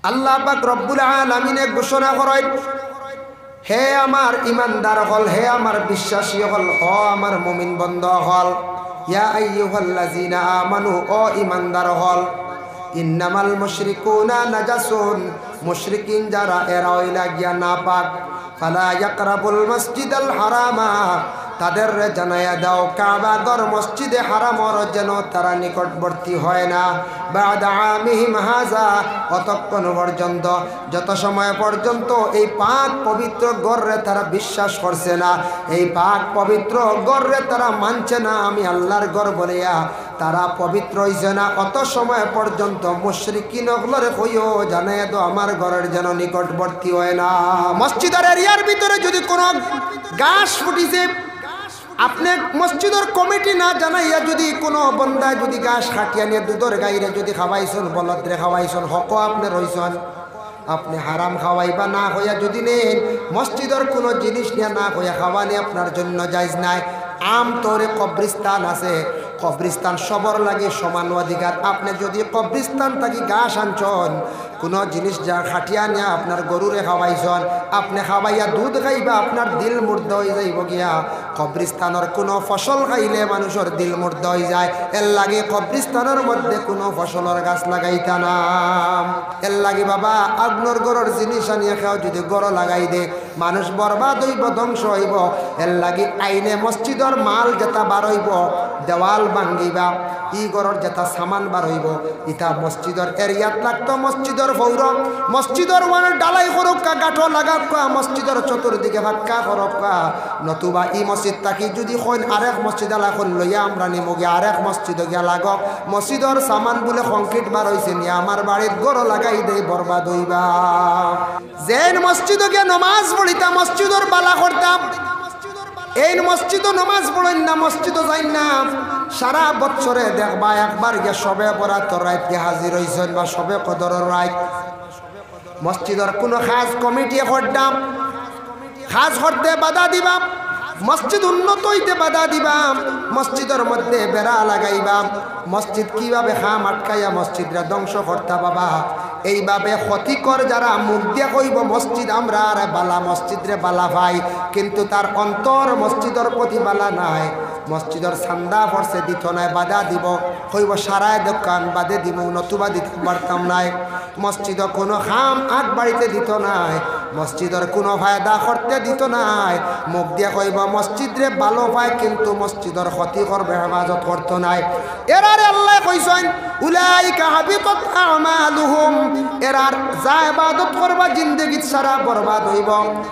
আল্লাহ পাক রব্বুল আলামিনে ঘোষণা করেন, হে আমার ইমানদার হল, হে আমার বিশ্বাসী হল, ও আমার মুমিন বন্ধ হল, ইয়া আইয়ুহাল্লাযিনা আমানু, ও ইমানদার হল, ইন্নামাল মুশরিকুনা নাজাসুন, মুশরিকিন যারা এরা হইলা গিয়া নাপাক, ফালা ইয়াকরাবুল মসজিদাল হারামা, তাদের জানায়া দাও কাবা ঘর মসজিদে হারামর যেন তারা নিকটবর্তী হয় না, বাদা আমিহিম হাযা, অতক্ষণ পর্যন্ত, যত সময় পর্যন্ত এই পাক পবিত্র ঘরে তারা বিশ্বাস করছে না, এই পাক পবিত্র ঘরে তারা মানছে না আমি আল্লাহর ঘর বলিয়া, তারা পবিত্র হইছে না, অত সময় পর্যন্ত মুশরিকিন ওগুলোরে কইও জানায়া দাও আমার ঘরের যেন নিকটবর্তী হয় না। মসজিদের এরিয়ার ভিতরে যদি কোনো গাছ ফুটিছে, আপনি মসজিদের কমিটি না জানাইয়া যদি কোনো বন্দায় যদি গাছ কাটিয়া নিয়ে দুধের গাইরে যদি খাওয়াইছেন, বলদরে খাওয়াইছেন, হক আপনি রইছেন, আপনি হারাম খাওয়াইবা না হইয়া যদি নেন, মসজিদের কোনো জিনিস নিয়ে না হইয়া খাওয়ানি আপনার জন্য জায়েজ নাই। আমতরে কবরিস্তান আছে, কবরিস্তান সবর লাগে সমান অধিকার, আপনি যদি কবরিস্তান থাকি গাছ আনছন, কোনো জিনিস যা খাটিয়া নিয়ে আপনার গরুরে খাওয়াইছন, আপনি খাওয়াইয়া দুধ খাইবা, আপনার দিল মুর্দ হয়ে যাইব গিয়া। কবরিস্তানের কোনো ফসল খাইলে মানুষের দিল মুর্দ হয়ে যায়, এর লাগে কবরিস্তানের মধ্যে কোনো ফসলের গাছ লাগাইতা না। এর লাগে বাবা আপনার গরুর জিনিস আনিয়ে খাও, যদি গরু লাগাই দে মানুষ বরবাদ হইব, ধ্বংস হইব। এর লাগে আইনে মসজিদের মাল যেটা বার হইব, দেওয়াল ভাঙ্গিবা, ই গরর যেটা সামান বার হইব, ইটা মসজিদের এরিয়াত লাগতো, মসজিদের ফৌর, মসজিদের মানে ডালাই করক্কা, গাঠো লাগাক্কা, মসজিদের চতুর্দিকে ভাক্কা করক্কা, নতুবা ই মসজিদ থাকি যদি কইন আরেক মসজিদ এখন লইয়া আমরা নিমগে আরেক মসজিদ গিয়া লাগক, মসজিদের সামান বলে কংক্রিট বার হয়েছে নিয়ে আমার বাড়ির গরো লাগাই দেই, বরবাদ হইবা। যেন মসজিদ গিয়া নমাজ পড়িতাম, মসজিদের বালা করতাম, এই মসজিদও নমাজ পড়েন না, মসজিদও যাই না, সারা বছরে দেখবা একবার গিয়ে সবে বরাতর রাত গিয়ে হাজির হয়েছেন বা সবে কদরের রাত। মসজিদের কোনো খাস কমিটি করতাম, খাস করতে বাধা দিবাম, মসজিদ উন্নত হইতে বাধা দিবাম, মসজিদের মধ্যে বেড়া লাগাইবাম, মসজিদ কিভাবে খাম আটকাইয়া মসজিদরা ধ্বংস করতা বাবা। এইভাবে ক্ষতিকর যারা মুখ দিয়ে কইব মসজিদ আমরা আর বালা, মসজিদরে বালা ভাই, কিন্তু তার অন্তর মসজিদের প্রতি বালা নাই, মসজিদের চান্দা পড়ছে দিত নাই, বাধা দিব, কইব সারায় দোকান বাদে দিব, নতুবা দিতে পারতাম নাই, মসজিদে কোনো খাম আগ বাড়িতে দিত নাই, মসজিদের কোনো ফায়দা করতে দিত নাই, মুখ দিয়ে কইব মসজিদরে ভালো পায়, কিন্তু মসজিদের ক্ষতি করবে, হেফাজত করতো নাই। এরারে আল্লাহ কইছেন উলাইকা হাবিতাত আমালুহুম, এরার যা ইবাদত করবা জিন্দেগীত সারা বরবাদ হইব,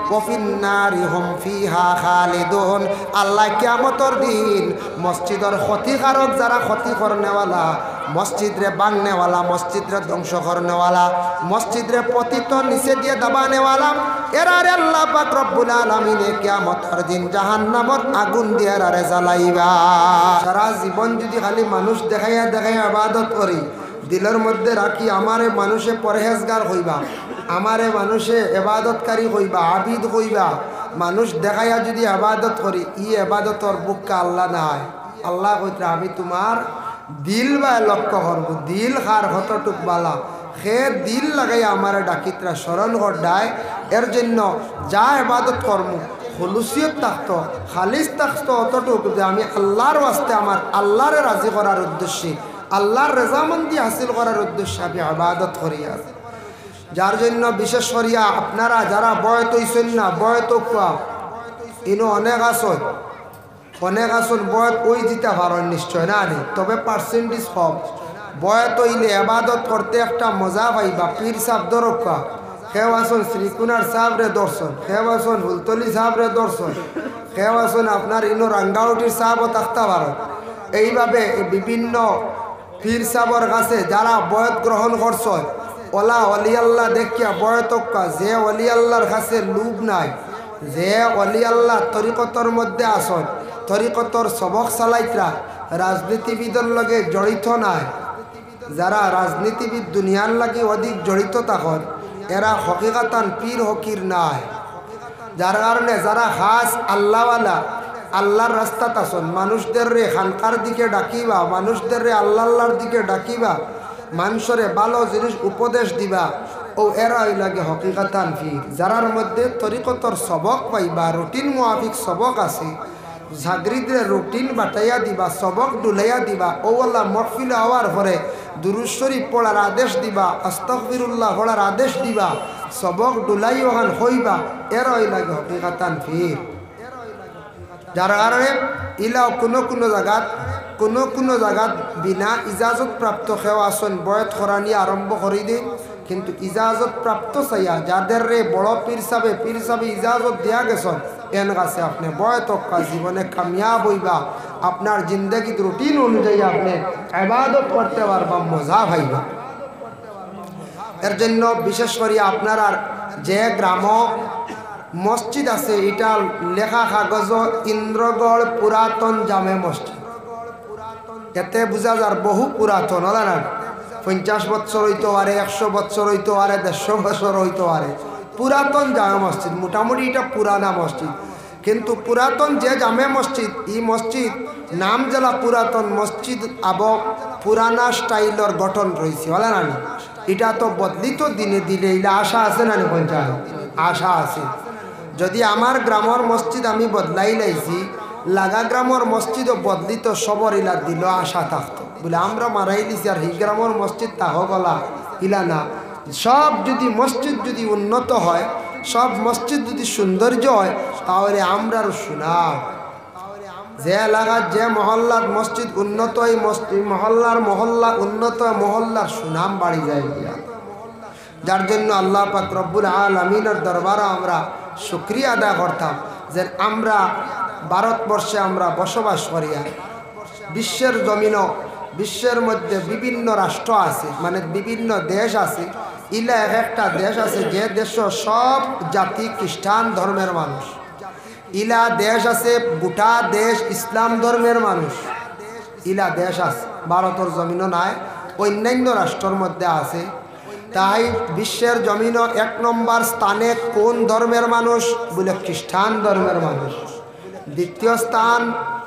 ওয়া ফিন্নারি হুম ফিহা খালিদুন, আল্লাহ কিয়ামতের দিন মসজিদের ক্ষতিকারক যারা ক্ষতি করনেওয়ালা, মসজিদরে ভাঙনেওয়ালা, মসজিদরে ধ্বংস করনেওয়ালা, মসজিদরে পতিত নিচে দিয়ে দাবানেওয়ালা, এরারে আল্লাহ পাক রব্বুল আলামিনে কিয়ামতের দিন জাহান্নামের আগুন দিয়ে এরারে জ্বালাইবা। সারা জীবন যদি খালি মানুষ দেখাইয়া দেখাইয়া ইবাদত করি, দিলের মধ্যে রাখি আমারে মানুষে পরহেজগার হইবা, আমারে মানুষে ইবাদতকারী হইবা, আবিদ হইবা, মানুষ দেখাইয়া যদি ইবাদত করি, ই ইবাদতর বুক্কা আল্লাহ নাই। আল্লাহ কইতে আমি তোমার দিল বা লক্ষ্য করব, দিল খার হতটুক বালা, সে দিল লাগাইয়া আমার ডাকিতরা স্মরণ করডায়, এর জন্য যা ইবাদত করব খুলুসিয়ত থাকতো, খালিস থাকতো অতটুকু যে আমি আল্লাহর ওয়াস্তে, আমার আল্লাহরে রাজি করার উদ্দেশ্যে, আল্লাহর রেজামন্দি হাসিল করার উদ্দেশ্যে আমি ইবাদত করি। যার জন্য বিশেষ করিয়া আপনারা যারা বয়ত হইছেন না, বয়ত ইনো অনেক আসন, অনেক আসন বয়ত ওই দিতে পারেন নিশ্চয় না নি, তবে পার্সেন্টেজ কম। বয়ত হইলে ইবাদত করতে একটা মজা পাইবা। পীর সাহেব দরকা, কেউ আসন শ্রীকুনার সাহেবরে দর্শন, কেউ আসন হুলতলি সাহেবরে দর্শন, কেউ আসন আপনার ইনো রাঙ্গাউটির সাহেবও থাকতে পারেন। এইভাবে বিভিন্ন পীর সাহেবর কাছে যারা বয়ত গ্রহণ করছেন, ওলা অলি আল্লাহ দেখিয়া বয়তক্কা, যে অলি আল্লাহর কাছে লুভ নাই, যে অলি আল্লাহ তরিকতর মধ্যে আসন, তরিকতর সবক চালাইতরা, রাজনীতিবিদের লগে জড়িত নাই, যারা রাজনীতিবিদ দুনিয়ার লাগে অধিক জড়িত তখন এরা হকিকাতান পীর হকির নাই। যার কারণে যারা খাস আল্লাহওয়ালা, আল্লাহর রাস্তাত আসন, মানুষদের রে খানকার দিকে ডাকিবা, মানুষদের রে আল্লাহর দিকে ডাকিবা, মানুষরে ভালো জিনিস উপদেশ দিবা, ও এরা লাগে হকিকাতান ফির যারার মধ্যে তরিকতর সবক পাইবা রুটিন মুআফিক সবক আছে ঝাগরিদরে রুটিন বাটাইয়া দিবা সবক ডুলাইয়া দিবা ওওয়ালা মহফিল হওয়ার পরে দুরূদ শরীফ পড়ার আদেশ দিবা আস্তাগফিরুল্লাহ পড়ার আদেশ দিবা সবক ডুলাই ওখান হইবা এরাই লাগে হকিকাতান ফির যার কারণে ইলাও কোনো জায়গাত বিনা ইজাজত প্রাপ্ত কেউ আসন বয়ত করানি আরম্ভ করে দিন কিন্তু ইজাজত প্রাপ্ত চাইয়া যাদের রে বড় পীর সাহেব ইজাজত দিয়া গেছেন এন কাছে আপনি বয়ত জীবনে কামিয়াব হইবা আপনার জিন্দগির রুটিন অনুযায়ী আপনি ইবাদত করতে পারবা মজা পাইবা এর জন্য বিশেষ করে আপনার আর যে গ্রাম মসজিদ আছে এটা লেখা কাগজ ইন্দ্রগড় পুরাতন জামে মসজিদ এতে বোঝা যার বহু পুরাতন হল না 50 বছর হইতে পারে 100 বছর হইতে পারে 150 বছর হইতে পারে পুরাতন জামে মসজিদ মোটামুটি এটা পুরানা মসজিদ কিন্তু পুরাতন যে জামে মসজিদ এই মসজিদ নাম জেলা পুরাতন মসজিদ আব পুরানা স্টাইলর গঠন রয়েছে হল না এটা তো বদলিত দিনে দিলে এটা আশা আছে না পঞ্চায়েত আশা আছে যদি আমার গ্রামের মসজিদ আমি বদলাই লাইছি লাগা গ্রামের মসজিদও বদলিত সবর ইলা দিল আশা থাকতো বলে আমরা মারাই দিছি আর এই গ্রামের মসজিদ তাহ গলা ইলা না সব যদি মসজিদ যদি উন্নত হয় সব মসজিদ যদি সৌন্দর্য হয় তাহলে আমরাও শোনাও যে এলাকার যে মহল্লার মসজিদ উন্নত হয় মহল্লা উন্নত মহল্লার সুনাম বাড়ি যায় যার জন্য আল্লাহ পাক রব্বুল আলামিনের দরবারে আমরা শুকরিয়া আদায় করতাম যে আমরা ভারতবর্ষে আমরা বসবাস করি বিশ্বের জমিনও বিশ্বের মধ্যে বিভিন্ন রাষ্ট্র আছে মানে বিভিন্ন দেশ আছে ইলা একটা দেশ আছে যে দেশ সব জাতি খ্রিস্টান ধর্মের মানুষ ইলা দেশ আছে গোটা দেশ ইসলাম ধর্মের মানুষ ইলা দেশ আছে ভারতের জমিনও নাই অন্যান্য রাষ্ট্রের মধ্যে আছে তাই বিশ্বের জমিন 1 নম্বর স্থানে কোন ধর্মের মানুষ বলে খ্রিস্টান ধর্মের মানুষ দ্বিতীয় স্থান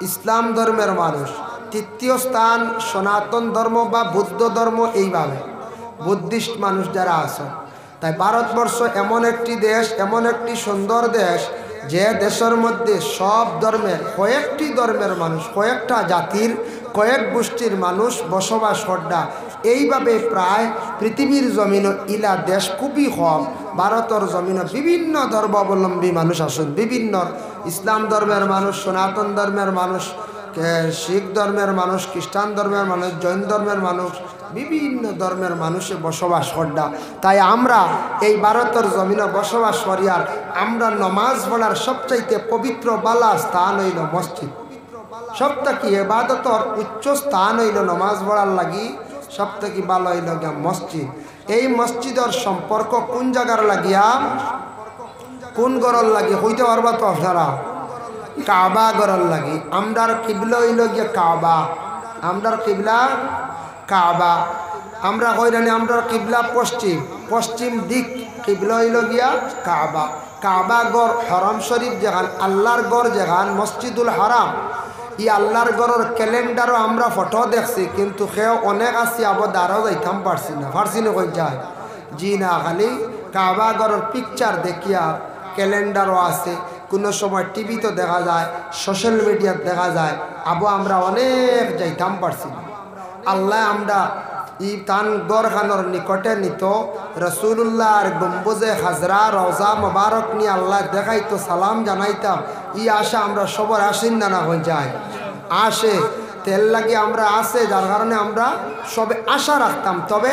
ইসলাম ধর্মের মানুষ তৃতীয় স্থান সনাতন ধর্ম বা বৌদ্ধ ধর্ম এইভাবে বুদ্ধিস্ট মানুষ যারা আছে তাই ভারতবর্ষ এমন একটি দেশ এমন একটি সুন্দর দেশ যে দেশের মধ্যে সব ধর্মের কয়েকটি ধর্মের মানুষ কয়েকটা জাতির কয়েক গোষ্ঠীর মানুষ বসবাস করডা এইভাবে প্রায় পৃথিবীর জমিন ইলা দেশ খুবই কম ভারতের জমিন বিভিন্ন ধর্মাবলম্বী মানুষ আসুন বিভিন্ন ইসলাম ধর্মের মানুষ সনাতন ধর্মের মানুষ শিখ ধর্মের মানুষ খ্রিস্টান ধর্মের মানুষ জৈন ধর্মের মানুষ বিভিন্ন ধর্মের মানুষে বসবাস করডা তাই আমরা এই ভারতের জমিনে বসবাস করিয়ার আমরা নমাজ পড়ার সবচাইতে পবিত্র বালা স্থান হইল মসজিদ সবথেকে ইবাদতর উচ্চ স্থান হইল নমাজ পড়ার লাগি সবথেকে ভালো হইল গিয়া মসজিদ এই মসজিদের সম্পর্ক কোন জায়গার লাগিয়া কোন গড়র লাগি হইতে পারবা তো আপনারা কাবা গড়র লাগি আমরার কিবলা হইল গিয়া কাবা আমরার কিবলা কাবা আমরা কইরানি আমরার কিবলা পশ্চিম দিক কিবলা হইল গিয়া কাবা কাবা গড় হরম শরীফ যেখান আল্লাহর গড় যেখান মসজিদুল হারাম ই আল্লাহর গড়ের ক্যালেন্ডারও আমরা ফটো দেখছি কিন্তু সেও অনেক আছে আবার দ্বারাও যাইতাম পারছি না কই যায় জি না খালি কাবা গড়ের পিকচার দেখিয়া ক্যালেন্ডারও আছে কোনো সময় টিভিতে দেখা যায় সোশ্যাল মিডিয়াতে দেখা যায় আবু আমরা অনেক যাইতাম পারছি না আল্লাহ আমরা ই তান গড়খানোর নিকটে নিত রসুল্লাহর গম্বুজে হাজরা রওজা মোবারক নিয়ে আল্লাহ দেখাইতো সালাম জানাইতাম ই আশা আমরা সবার আসেন না হয়ে যায় আসে তেল লাগে আমরা আসে যার কারণে আমরা সবে আশা রাখতাম তবে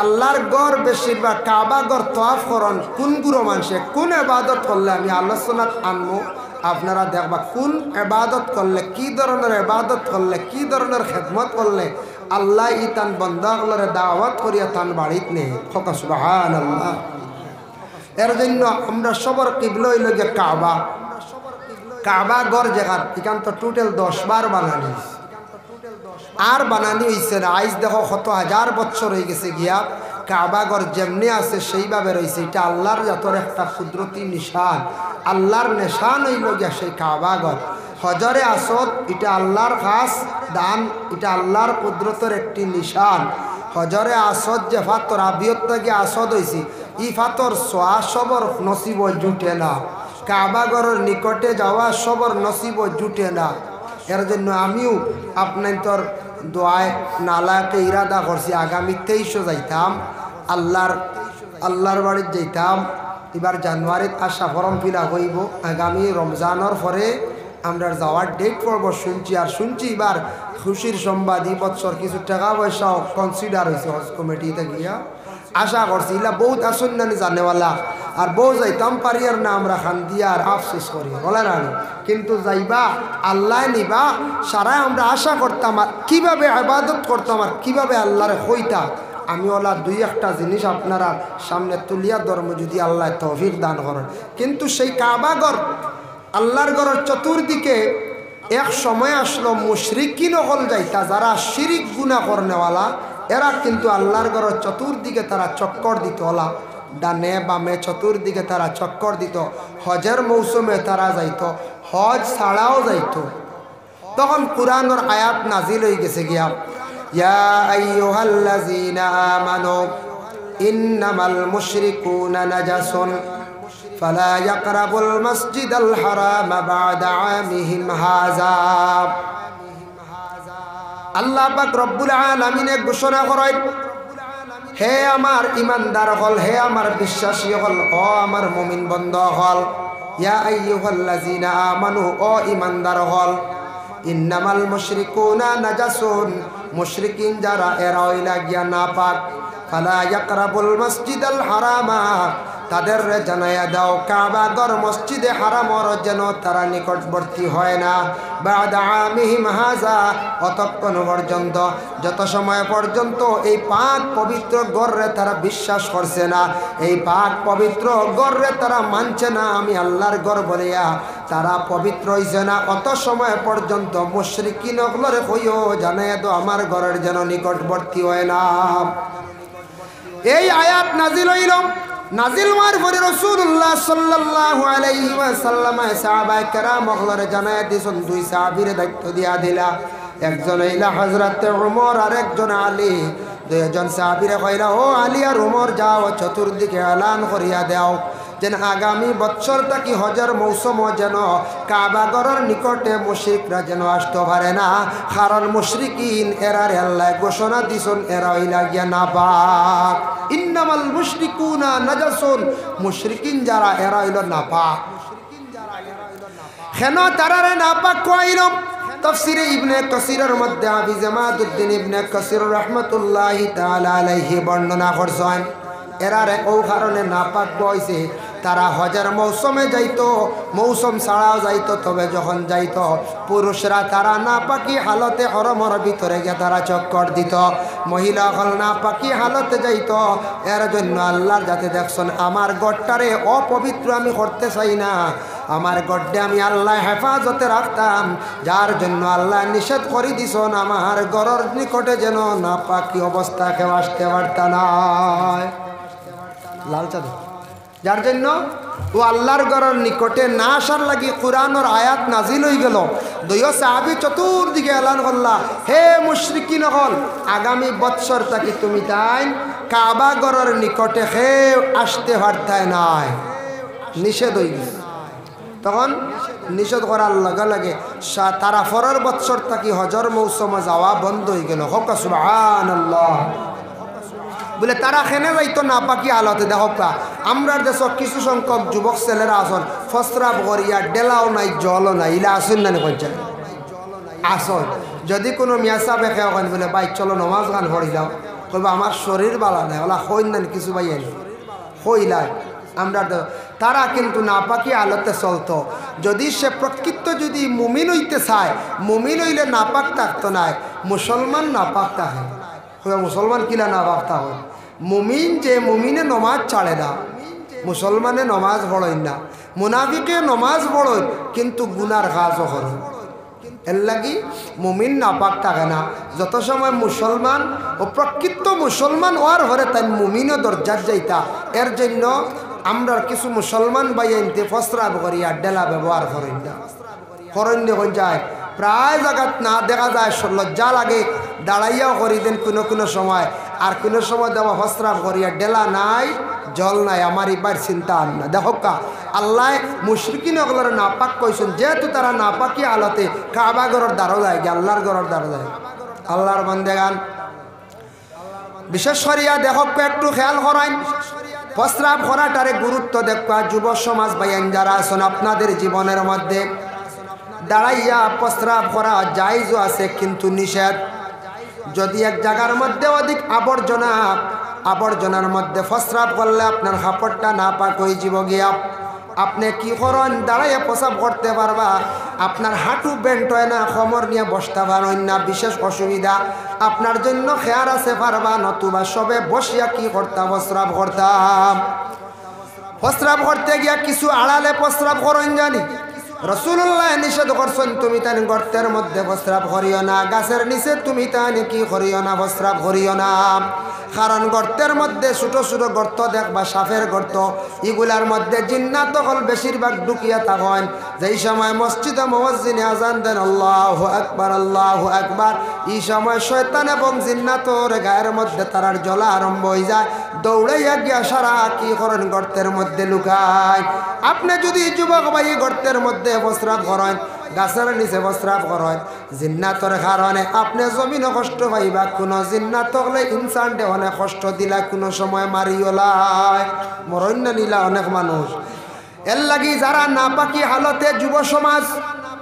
আল্লাহর গড় বেশিরভাগ কাবা গড় তোয়াফ করন কোন গুরু মানুষে কোন ইবাদত করলে আমি আলোচনাত আনবো আপনারা দেখবা কোন ইবাদত করলে কি ধরনের ইবাদত করলে কি ধরনের খেদমত করলে আল্লাহ ই তান বন্দাগুলোরে দাওয়াত করিয়া তান বাড়িত নেই ফকা সুবহানাল্লাহ এর জন্য আমরা সবার কিবলা হইল যে কাবা গড় জায়গা এখান তো টোটাল 10 বার বানানি আর বানানি হয়েছে না আইজ দেখো কত হাজার বছর হয়ে গেছে গিয়া কাবা গড় যেমনি আছে সেইভাবে রয়েছে এটা আল্লাহর জাতর একটা কুদরতি নিশান আল্লাহর নিশান হইল গিয়া সেই কাবা গড় হজরে আসদ এটা আল্লাহর খাস দান এটা আল্লাহর কুদরতের একটি নিশান হজরে আসদ যে ফাতর আবিয়ত থেকে আসদ হয়েছি ই ফাতর সোয়া সবর নসিব জুটে না, কাবাগরের নিকটে যাওয়া সবর নসিব জুটে না। এর জন্য আমিও আপনার তোর দোয়ায় নালাকে ইরাদা করছি আগামী 23 যাইতাম আল্লাহর বাড়ির যাইতাম। এবার জানুয়ারিত আসা ফর্ম ফিল আপ হইব, আগামী রমজানের পরে আমরা যাওয়ার ডেট পড়ব শুনছি। আর শুনছি এবার খুশির সংবাদ এই বছর কিছু টাকা পয়সাও কনসিডার হয়েছে হজ কমিটিতে গিয়া। আশা করছি ইলা বহুত আসন নানি জানেওয়ালা আর বউ যাইতাম পারি আর না আমরা খান দিয়া আর আফসোস করি বলে না, কিন্তু যাইবা আল্লাহ নিবা সারাই আমরা আশা করতাম আর কীভাবে ইবাদত করতাম আর কীভাবে আল্লাহরে হইতা। আমি ওলা দুই একটা জিনিস আপনারা সামনে তুলিয়া ধর্ম যদি আল্লাহ তৌফিক দান করেন। কিন্তু সেই কাবাগর আল্লাহর ঘরের চতুর্দিকে এক সময় আসলো মুশরিকিন হল যাইতা, যারা শিরিক গুনাহ করনেওয়ালা এরা কিন্তু আল্লাহর ঘরের চতুর্দিকে তারা চক্কর দিত, ওলা ডানে বামে চতুর্দিকে তারা চক্কর দিত। হজের মৌসুমে তারা যাইত, হজ ছাড়াও যাইত। তখন কুরআনের আয়াত নাজিল হয়ে গেছে গিয়া, ইয়া আইয়ুহাল্লাযীনা আমানু ইন্নামাল মুশরিকুনা নাজাসুন ফালা ইয়াকরাবুল মাসজিদাল হারামা বা'দা আমিহিম হাযা। আল্লাহ পাক রব্বুল আলামিনে ঘোষণা করেন, হে আমার ইমানদার হল, হে আমার বিশ্বাসী হল, ও আমার মুমিন বন্ধ হল, ইয়া আইয়ুহাল্লাযীনা আমানু, ও ইমানদার হল, ইন্নামাল মুশরিকুনা নাজাসুন, মুশরিকিন যারা এরা হইলা গিয়া নাপাক, ফালা ইয়াকরাবুল মাসজিদাল হারামা, তাদের জানাইয়া দাও কাবাগর মসজিদে হারামর যেন তারা নিকটবর্তী হয় না, বা'দা আমিহিম হাযা, অতক্ষণ পর্যন্ত যত সময় পর্যন্ত এই পাক পবিত্র গড়রে তারা বিশ্বাস করছে না, এই পাক পবিত্র গড়রে তারা মানছে না আমি আল্লাহর গড় বলিয়া তারা পবিত্র হইছে না, অত সময় পর্যন্ত মুশরিকিন ওগুলোরে কইও জানাইয়া দাও আমার ঘরের যেন নিকটবর্তী হয় না। এই আয়াত নাজিল হইল, নাজিল হওয়ার পরে রাসূলুল্লাহ সাল্লাল্লাহু আলাইহি ওয়াসাল্লাম সাহাবায়ে কেরাম ওগুলোরে জানাইয়া দিয়েছেন, দুই সাহাবীর দায়িত্ব দিয়া দিলা, একজন হইলা হযরত ওমর আর একজন আলী। দুইজন সাহাবীরে কইলা, ও আলী আর ওমর যাও চতুর্দিকে এলান করিয়া দাও যেন আগামী বছর থাকি হজের মৌসুম যেন কাবাগরের নিকটে মুশরিকরা যেন আসতে পারে না, কারণ মুশরিকিন এরার আল্লাহ ঘোষণা দিছেন এরা হইলা গিয়া নাপাক। ইন্নামাল মুশরিকুনা নাজাসুন, মুশরিকিন যারা এরা হইল নাপাক। কেন তারারে নাপাক কইল? তাফসীরে ইবনে কাসিরের মধ্যে হাফিজ জামাদউদ্দিন ইবনে কাসির রাহমাতুল্লাহি তাআলা আলাইহি বর্ণনা করছেন, এরারে ও কারণে নাপাক হইছে তারা হজের মৌসুমে যাইতো, মৌসুম ছাড়াও যাইতো, তবে যখন যাইতো পুরুষরা তারা নাপাকি হালতে হরমর ভিতরে গিয়ে তারা চক্কর দিত, মহিলা হল নাপাকি হালতে যাইতো। এর জন্য আল্লাহর যাতে দেখছেন আমার গড়টারে অপবিত্র আমি করতে চাই না, আমার গড়ে আমি আল্লাহ হেফাজতে রাখতাম, যার জন্য আল্লাহ নিষেধ করে দিছেন আমার গড়ের নিকটে যেন নাপাকি অবস্থা কেউ আসতে পারতা না। লাল চাঁদ, যার জন্য ও আল্লাহর ঘরের নিকটে না আসার লাগি কুরআনের আয়াত নাজিল হয়ে গেল। দুই সাহাবী চতুর্দিকে এলান করলা, হে মুশরিকিন হল, আগামী বৎসর থাকি তুমি তাই কাবা ঘরের নিকটে হে আসতে পারতাই নাই, নিষেধ হয়ে গেছে। তখন নিষেধ করার লগে লগে তারা পরের বৎসর থাকি হজর মৌসুমে যাওয়া বন্ধ হয়ে গেল। হোক সুবহানাল্লাহ। বলে তারা খেনে যাইতো না পাকি আলোতে। দেখো আমরা দেশ কিছু সংখ্যক যুবক ছেলেরা আসন ফসরাব করিয়া ডেলাও নাই জলও নাই, ইলা আসুন না পঞ্চায়েত আসন। যদি কোনো মিয়াসা বেখে ওখানে বলে ভাই চলো নমাজ গান পড়িলাম, কইবা আমার শরীর বালা নাই, ওলা হইন না কিছু ভাই এনে হইলাই আমরা। তারা কিন্তু নাপাকি আলোতে চলতো। যদি সে প্রকৃত যদি মুমিন হইতে চায়, মুমিন হইলে নাপাক থাকতো নাই, মুসলমান নাপাক থাকে। মুসলমান কিলা নাপাক থাকে? মুমিন যে মুমিনে নমাজ ছাড়ে না, মুসলমানে নমাজ পড়েন না, মুনাফিকে নমাজ পড়েন কিন্তু গুনার কাজও করেন। এর লাগি মুমিন নাপাক থাকে না। যত সময় মুসলমান ও প্রকৃত মুসলমান হওয়ার ঘরে তাই মুমিনও দরজার যাইতা। এর জন্য আমরা কিছু মুসলমান বাইনতে ফসরাব করিয়া ডেলা ব্যবহার করেন না, করেন দেখুন যায় প্রায় জায়গাত না দেখা যায়, লজ্জা লাগে দাঁড়াইয়াও করি দেন কোনো কোনো সময়। আর কোনো সময় দেওয়া হস্রাব করিয়া ডেলা নাই জল নাই আমার এবার চিন্তা আন না দেখো কা আল্লাহ মুশরিকিন ওগুলোর নাপাক কইছেন যেহেতু তারা নাপাকি আলতে কাবা ঘরের দ্বারও যায় আল্লাহর ঘরের দ্বারও যায় আল্লাহর বান্দেগান বিশেষ করিয়া দেখো একটু খেয়াল করাই প্রস্রাব করাটারে গুরুত্ব দেখবা যুব সমাজ ভাইয়ান যারা আছেন আপনাদের জীবনের মধ্যে দাঁড়াইয়া প্রস্রাব করা জায়েজও আছে কিন্তু নিষেধ যদি এক জায়গার মধ্যে অধিক আবর্জনার মধ্যে প্রস্রাব করলে আপনার কাপড়টা না পাক হয়ে যাব গিয়া আপনি কি করেন দাঁড়াইয়া প্রস্রাব করতে পারবা আপনার হাঁটু বেন্ট হয় না কোমর নিয়ে বসতে পারেন না বিশেষ অসুবিধা আপনার জন্য খেয়ার আছে পারবা নতুবা সবে বসিয়া কি করতাম প্রস্রাব করতে গিয়া কিছু আড়ালে প্রস্রাব করেন জানি রাসূলুল্লাহ নিষেধ করছেন তুমি তানি গর্তের মধ্যে প্রস্রাব করিও না গাছের নিচে তুমি তানি কি করিও না প্রস্রাব করিও না কারণ গর্তের মধ্যে ছোট ছোট গর্ত দেখবা সাপের গর্ত এগুলার মধ্যে জিন্নাত হল বেশিরভাগ ঢুকিয়া থাকেন যেই সময় মসজিদে মুয়াজ্জিনে আযান দেন আল্লাহু আকবার এই সময় শয়তান এবং জিন্নাতর গায়ের মধ্যে তারার জ্বলা আরম্ভ হয়ে যায় দৌড়াইয়া গিয়া সারা কি করেন গর্তের মধ্যে লুকায় আপনি যদি যুবক ভাই গর্তের মধ্যে প্রস্রাব করেন গাছের নিচে প্রস্রাব করেন জিন্নাতর কারণে আপনি জমিনে কষ্ট পাইবা কোনো জিন্নাত হলে ইনসানটে অনেক কষ্ট দিলা কোনো সময় মারিওলায় মরণ্য নিলা অনেক মানুষ এর লাগি যারা নাপাকি হালতে যুব সমাজ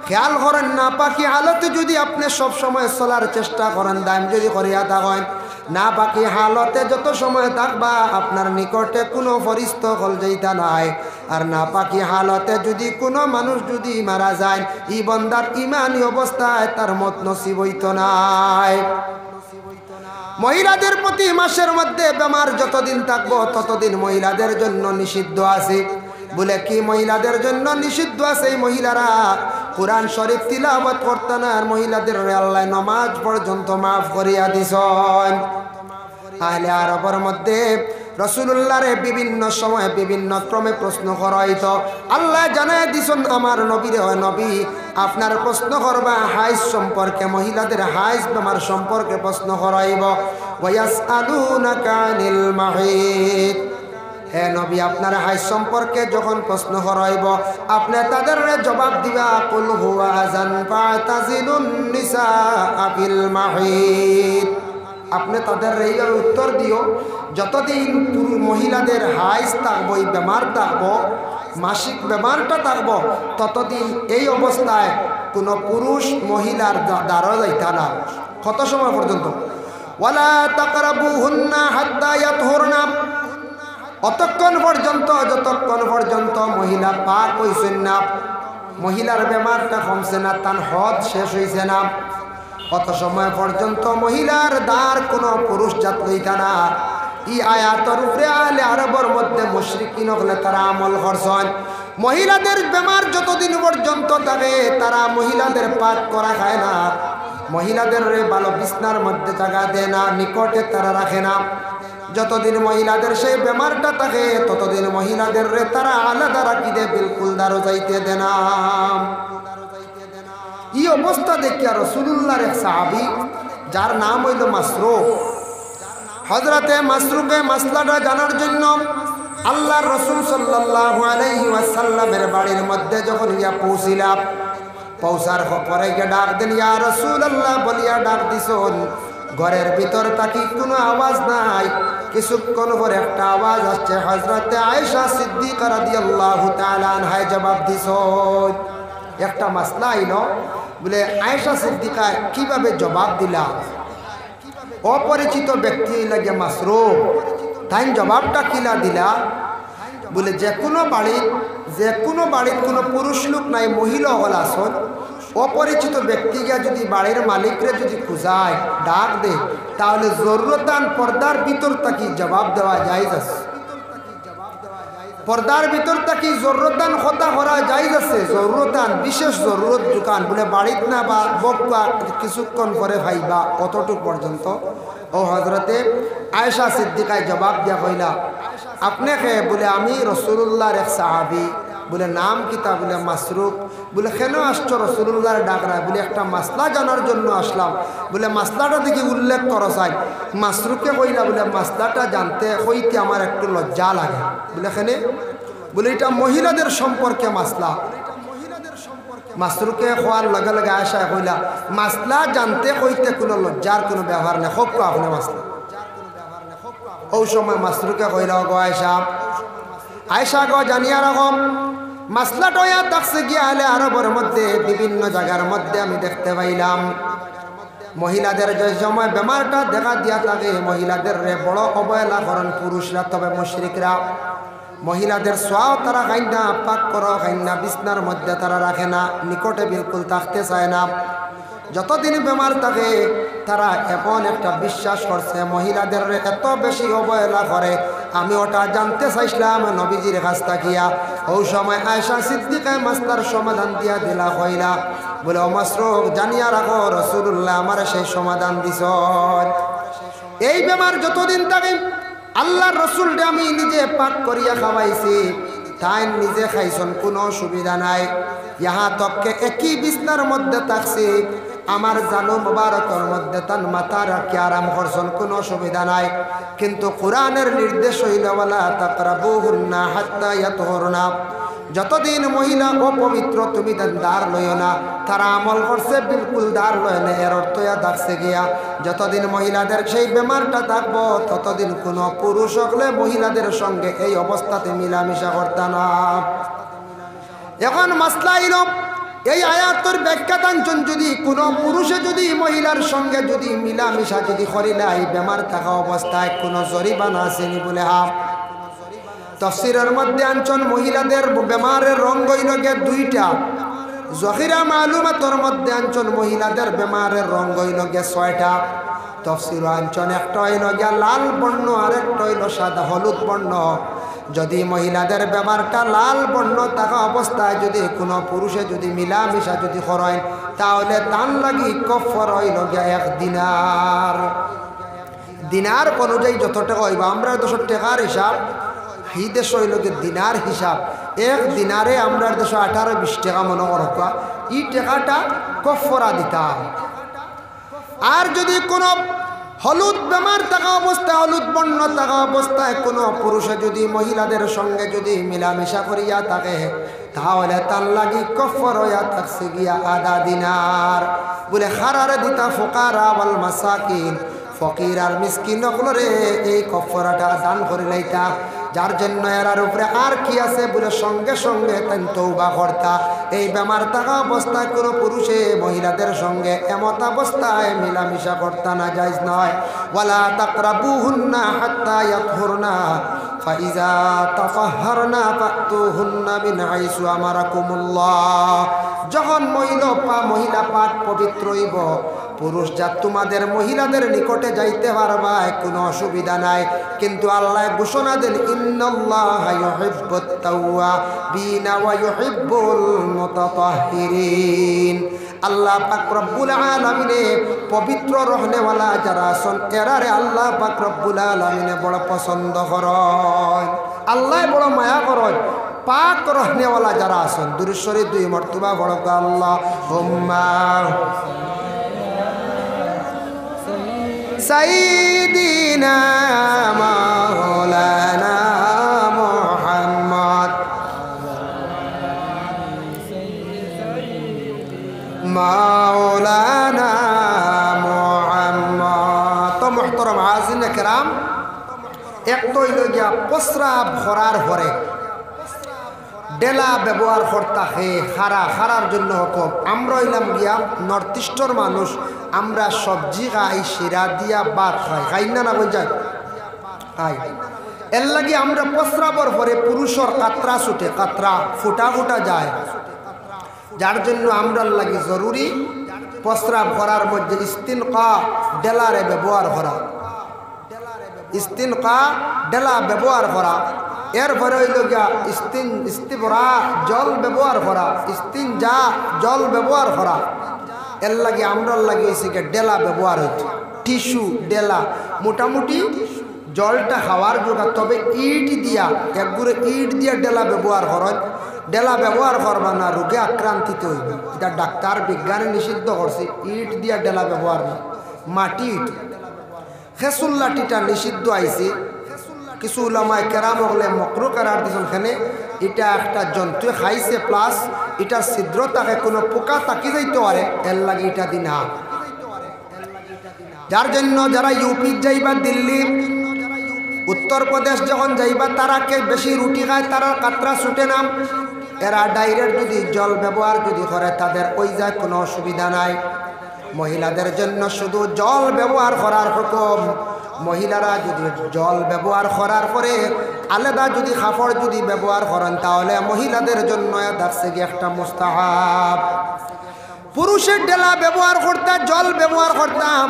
খেয়াল করেন নাপাকি হালতে যদি আপনি সব সময় চলার চেষ্টা করেন দাম যদি করিয়া থাকেন নাপাকি হালতে যত সময় থাকবা আপনার নিকটে কোনো ফরিস্ত হল যাইতা নাই আর নাপাকি হালতে যদি কোনো মানুষ যদি মারা যায় ই বন্দার ইমানি অবস্থায় তার মত নসিব হইত নাই মহিলাদের প্রতি মাসের মধ্যে বেমার যতদিন থাকবো ততদিন মহিলাদের জন্য নিষিদ্ধ আছে বলে কি মহিলাদের জন্য নিষিদ্ধ আছে এই মহিলারা কুরআন শরীফ তিলাওয়াত করতে না আর মহিলাদের আল্লাহ নামাজ পর্যন্ত মাফ করিয়া দিছেন আহলে আরবের মধ্যে রাসূলুল্লাহর বিভিন্ন সময় বিভিন্ন ক্রমে প্রশ্ন করা হইতো আল্লাহ জানায় দিছেন আমার নবীরে হয় নবী আপনার প্রশ্ন করবা হাইজ সম্পর্কে মহিলাদের হাইজ বেমার সম্পর্কে প্রশ্ন করাইব ওয়ায়াসআলুনাকা আনিল মাহিদ হে নবী আপনার হাইজ সম্পর্কে যখন প্রশ্ন করাইব আপনি তাদের জবাব দিবা কুল হুয়া আযান ফাতাজিলুন নিসা ফিল মাহিদ আপনি তাদের এইভাবে উত্তর দিও যতদিন মহিলাদের হাইজ থাকবো এই বেমার থাকবো মাসিক বেমারটা থাকবো ততদিন এই অবস্থায় কোনো পুরুষ মহিলার দ্বারা যাইতা না কত সময় পর্যন্ত ওয়ালা তাকরাবুহুন্না হাত্তা ইয়াতহুরনা অতক্ষণ পর্যন্ত যতক্ষণ পর্যন্ত মহিলা পাক হইছেন না মহিলার বেমারটা কমছে না তার হদ শেষ হইছে না কত সময় পর্যন্ত মহিলার দ্বার কোনো পুরুষ জাত লইতা না এই আয়াতের উপরে আহলে আরবের মধ্যে মুশরিকিন হলে তারা আমল করছেন মহিলাদের বেমার যতদিন পর্যন্ত থাকে তারা মহিলাদের পাক করা খায় না মহিলাদের ভালো বিছনার মধ্যে জায়গা দেয় না নিকটে তারা রাখে না যতদিন মহিলাদের সেই বেমারটা থাকে ততদিন মহিলাদের তারা আলাদা রাখি দে বিলকুল দারো যাইতে দেয় না এই অবস্থা দেখিয়া রাসূলুল্লাহর এক সাহাবী যার নাম হইল মাসরুক হযরতে মাসরুকে মাসলাটা জানার জন্য আল্লাহর রাসূল সাল্লাল্লাহু আলাইহি ওয়াসাল্লামের বাড়ির মধ্যে যখন গিয়া পৌঁছিলাম পৌঁছার পরে গিয়ে ডাক দেন ইয়া রাসূলুল্লাহ বলিয়া ডাক দিছন ঘরের ভিতর তাকি কোনো আওয়াজ নাই কিছুক্ষণ পরে একটা আওয়াজ আসছে হযরতে আয়েশা সিদ্দিকা রাদিয়াল্লাহু তাআলা আনহা জবাব দিছন একটা মাসলা আইলো বলে আয়েশা সিদ্দিকা কিভাবে জবাব দিলা অপরিচিত ব্যক্তি লাগে মাসরুক তাই জবাবটা কিলা দিলা বলে যে কোনো বাড়ির কোনো পুরুষ লোক নাই মহিলা হল আসন অপরিচিত ব্যক্তিকে যদি বাড়ির মালিকরে যদি খুঁজায় ডাক দে তাহলে জরুরতান পর্দার ভিতর তাকি জবাব দেওয়া জায়েজ আছে পর্দার ভিতর তাকি জরুরতান কথা করা জায়েজ আছে জরুরতান বিশেষ জরুরত দোকান বলে বাড়িত না বা বকবা কিছুক্ষণ পরে ভাইবা অতটুক পর্যন্ত ও হযরতে আয়েশা সিদ্দিকায় জবাব দিয়া কইলা আপনাকে বলে আমি রাসূলুল্লাহর এক সাহাবী বলে নাম কিতা? বলে মাসরুক। বলে কেন আসছো রাসূলুল্লাহর ডাকরা? বলে একটা মাসলা জানার জন্য আসলাম। বলে মাসলাটা দেখি উল্লেখ করো চাই। মাসরুককে কইলা বলে মাসলাটা জানতে হইতে আমার একটু লজ্জা লাগে। বলে কেন? বলে এটা মহিলাদের সম্পর্কে মাসলা। মাসরুকে খোয়ার লগে লগে আয়সা কইলা মাসলা জানতে হইতে কোনো লজ্জার কোনো ব্যবহার নেই, খুব আপনি মাসলা। ওই সময় মাসরুকে কইলা গো আয়সা, আয়সা গো জানিয়া রকম মাসলাটা ইয়া দেখছে গিয়া হলে আরবের মধ্যে বিভিন্ন জায়গার মধ্যে আমি দেখতে পাইলাম মহিলাদের যে সময় বেমারটা দেখা দিয়া থাকে মহিলাদের বড় অবহেলা করেন পুরুষরা, তবে মুশরিকরা মহিলাদের সোয়াও তারা খাই না, পাক করো খাই না, বিছনার মধ্যে তারা রাখে না, নিকটে বিলকুল থাকতে চায় না। যতদিন বেমার থাকে তারা এমন একটা বিশ্বাস করছে মহিলাদের এত বেশি অবহেলা করে। আমি ওটা জানতে চাইছিলাম নবীজির কাছ থাকিয়া। ওই সময় আয়েশা সিদ্দিকা মাসলার সমাধান দিয়া দিলা কইলা বলে ও মাসরুক জানিয়া রাখো রাসূলুল্লাহ আমার সেই সমাধান দিছ। এই বেমার যতদিন থাকে আল্লাহর রসুলকে আমি নিজে পাক করিয়া খাওয়াইছি, তাই নিজে খাইছন কোনো অসুবিধা নাই। ইহা তককে একই বিছনার মধ্যে থাকছি, আমার জানু মুবারকের মধ্যে তান মাথা রাখি আরাম করছন, কোনো অসুবিধা নাই। কিন্তু কোরআনের নির্দেশ হইল ওয়ালা তাকরাবুহুন্না হাত্তা ইয়াতহুরনা, যতদিন মহিলা অপবিত্র তুমি দাঁড় লইও না। তারা আমল করছে বিলকুল দাঁড় লয় না, এর অর্থ থাকছে গিয়া যতদিন মহিলাদের সেই বেমারটা থাকবো ততদিন কোনো পুরুষ হলে মহিলাদের সঙ্গে এই অবস্থাতে মিলামিশা করতে না। এখন মাসলা হইল এই আয়াতের ব্যাখ্যাতাঞ্চন যদি কোনো পুরুষে যদি মহিলার সঙ্গে যদি মিলামিশা যদি করিলে এই বেমার থাকা অবস্থায় কোনো জরিমানা আসেনি বলে তাফসীরের মধ্যে আনছন মহিলাদের বেমারের রং হইল গে দুইটা। জহিরা মালুমাতের মধ্যে আনছন মহিলাদের বেমারের রং হইল গে 6টা। তাফসীর আনছন একটা হইল গে লাল বর্ণ আর একটা হইল সাদা হলুদ বর্ণ। যদি মহিলাদের বেমারটা লাল বর্ণ থাকা অবস্থায় যদি কোনো পুরুষে যদি মিলামিশা যদি করেন তাহলে তার লাগি কফর হইল গে 1 দিনার। দিনার অনুযায়ী যত টাকা হইব আমরা 200 টাকার হিসাব, এই দেশ হইল দিনার হিসাব। 1 দিনারে আমরা 18-20 টাকা মনে করবা, এই টাকাটা কফরা দিতাম। আর যদি কোনো হলুদ বেমার থাকা অবস্থায় হলুদ বর্ণ থাকা অবস্থায় কোনো পুরুষে যদি মহিলাদের সঙ্গে যদি মিলামিশা করিয়া থাকে তাহলে তার লাগি কফর হইয়া থাকছে গিয়া 1/2 দিনার। বলে খারারে দিতা ফুকারা ওয়াল মাসাকিন, ফকির আর মিসকিন সকলরে এই কফরাটা দান করে লাইতা। যার জন্য এরার উপরে আর কি আছে বলে সঙ্গে সঙ্গে তাই তওবা করতা। এই বেমার থাকা অবস্থায় কোনো পুরুষে মহিলাদের সঙ্গে এমত অবস্থায় মিলামিশা করতা না, জায়েজ নয়। ওয়ালা তাকরাবুহুন্না হাত্তা ইয়াতহুরনা ফাইজা তাতাহহারনা ফাতুহুন্না মিন হাইসু আমারাকুমুল্লাহ। যখন মহিলা পাক পবিত্র হইব পুরুষ জাত তোমাদের মহিলাদের নিকটে যাইতে পারবা, কোনো অসুবিধা নাই। কিন্তু আল্লাহ ঘোষণা দেন ইন্নাল্লাহা ইউহিব্বুত তাওয়াবিনা ওয়া ইউহিব্বুল মুতাতাহহিরিন। আল্লাহ পাক রব্বুল আলামিনে পবিত্র রহনেওয়ালা যারা আছেন এরারে আল্লাহ পাক রব্বুল আলামিনে বড় পছন্দ করেন, আল্লাহ বড় মায়া করেন। পাক রহনেওয়ালা যারা আছেন দুরূদ শরীফ 2 মর্তবা বড় আল্লাহুম্মা সাইয়্যিদিনা মাওলানা মুহাম্মদ মাওলানা মুহাম্মদ। তো মুহতারাম হাজিরিন کرام, একটা হইল গিয়া প্রস্রাব ভরার পরে ডেলা ব্যবহার করতে হে খারার জন্য হুকুম। আমরা হইলাম গিয়া নর্থ ইস্টর মানুষ, আমরা সবজি খাই, শিরা দিয়া ভাত খাই না বল যায় খাই। এর লাগি আমরা প্রস্রাবর পরে পুরুষের কাতরা ছুটে, কাতরা ফুটা যায়, যার জন্য আমরা লাগি জরুরি প্রস্রাব করার মধ্যে ইস্তিনকা ডেলারে ব্যবহার করা, ইস্তিনকা ডেলা ব্যবহার করা। এরপরে হইল গিয়া ইস্তিবরা জল ব্যবহার করা, ইস্তিনজা জল ব্যবহার করা। এর লাগে আমরা লাগিয়েছি ডেলা ব্যবহার হচ্ছে, টিস্যু ডেলা মোটামুটি জলটা খাওয়ার যোগা। তবে ইট দিয়া একগুড়ে ইট দিয়া ডেলা ব্যবহার করেন, ডেলা ব্যবহার করবা না, রোগে আক্রান্তিত হইবে। এটা ডাক্তার বিজ্ঞানে নিষিদ্ধ করছে। ইট দিয়া ডেলা ব্যবহার না, মাটি ইট। খেসুল লাঠিটা নিষিদ্ধ আইছে। কিছু উলামায়ে কেরাম হলে মকরু করার দিয়েছেন। এখানে এটা একটা জন্তু খাইছে, প্লাস এটা ছিদ্র থাকে, কোনো পোকা তাকি যাইতে পারে, এর লাগে এটা দি না। যার জন্য যারা ইউপি যাইবা, দিল্লি, উত্তরপ্রদেশ যখন যাইবা, তারাকে বেশি রুটি খায়, তারা কাতরা ছুটে নাম। এরা ডাইরেক্ট যদি জল ব্যবহার যদি করে, তাদের ওই যায় কোনো অসুবিধা নাই। মহিলাদের জন্য শুধু জল ব্যবহার করার হুকুম। মহিলারা যদি জল ব্যবহার করার পরে আলাদা যদি কাপড় যদি ব্যবহার করেন, তাহলে মহিলাদের জন্য দেখছে কি একটা মুস্তাহাব। পুরুষের ডেলা ব্যবহার করতাম, জল ব্যবহার করতাম।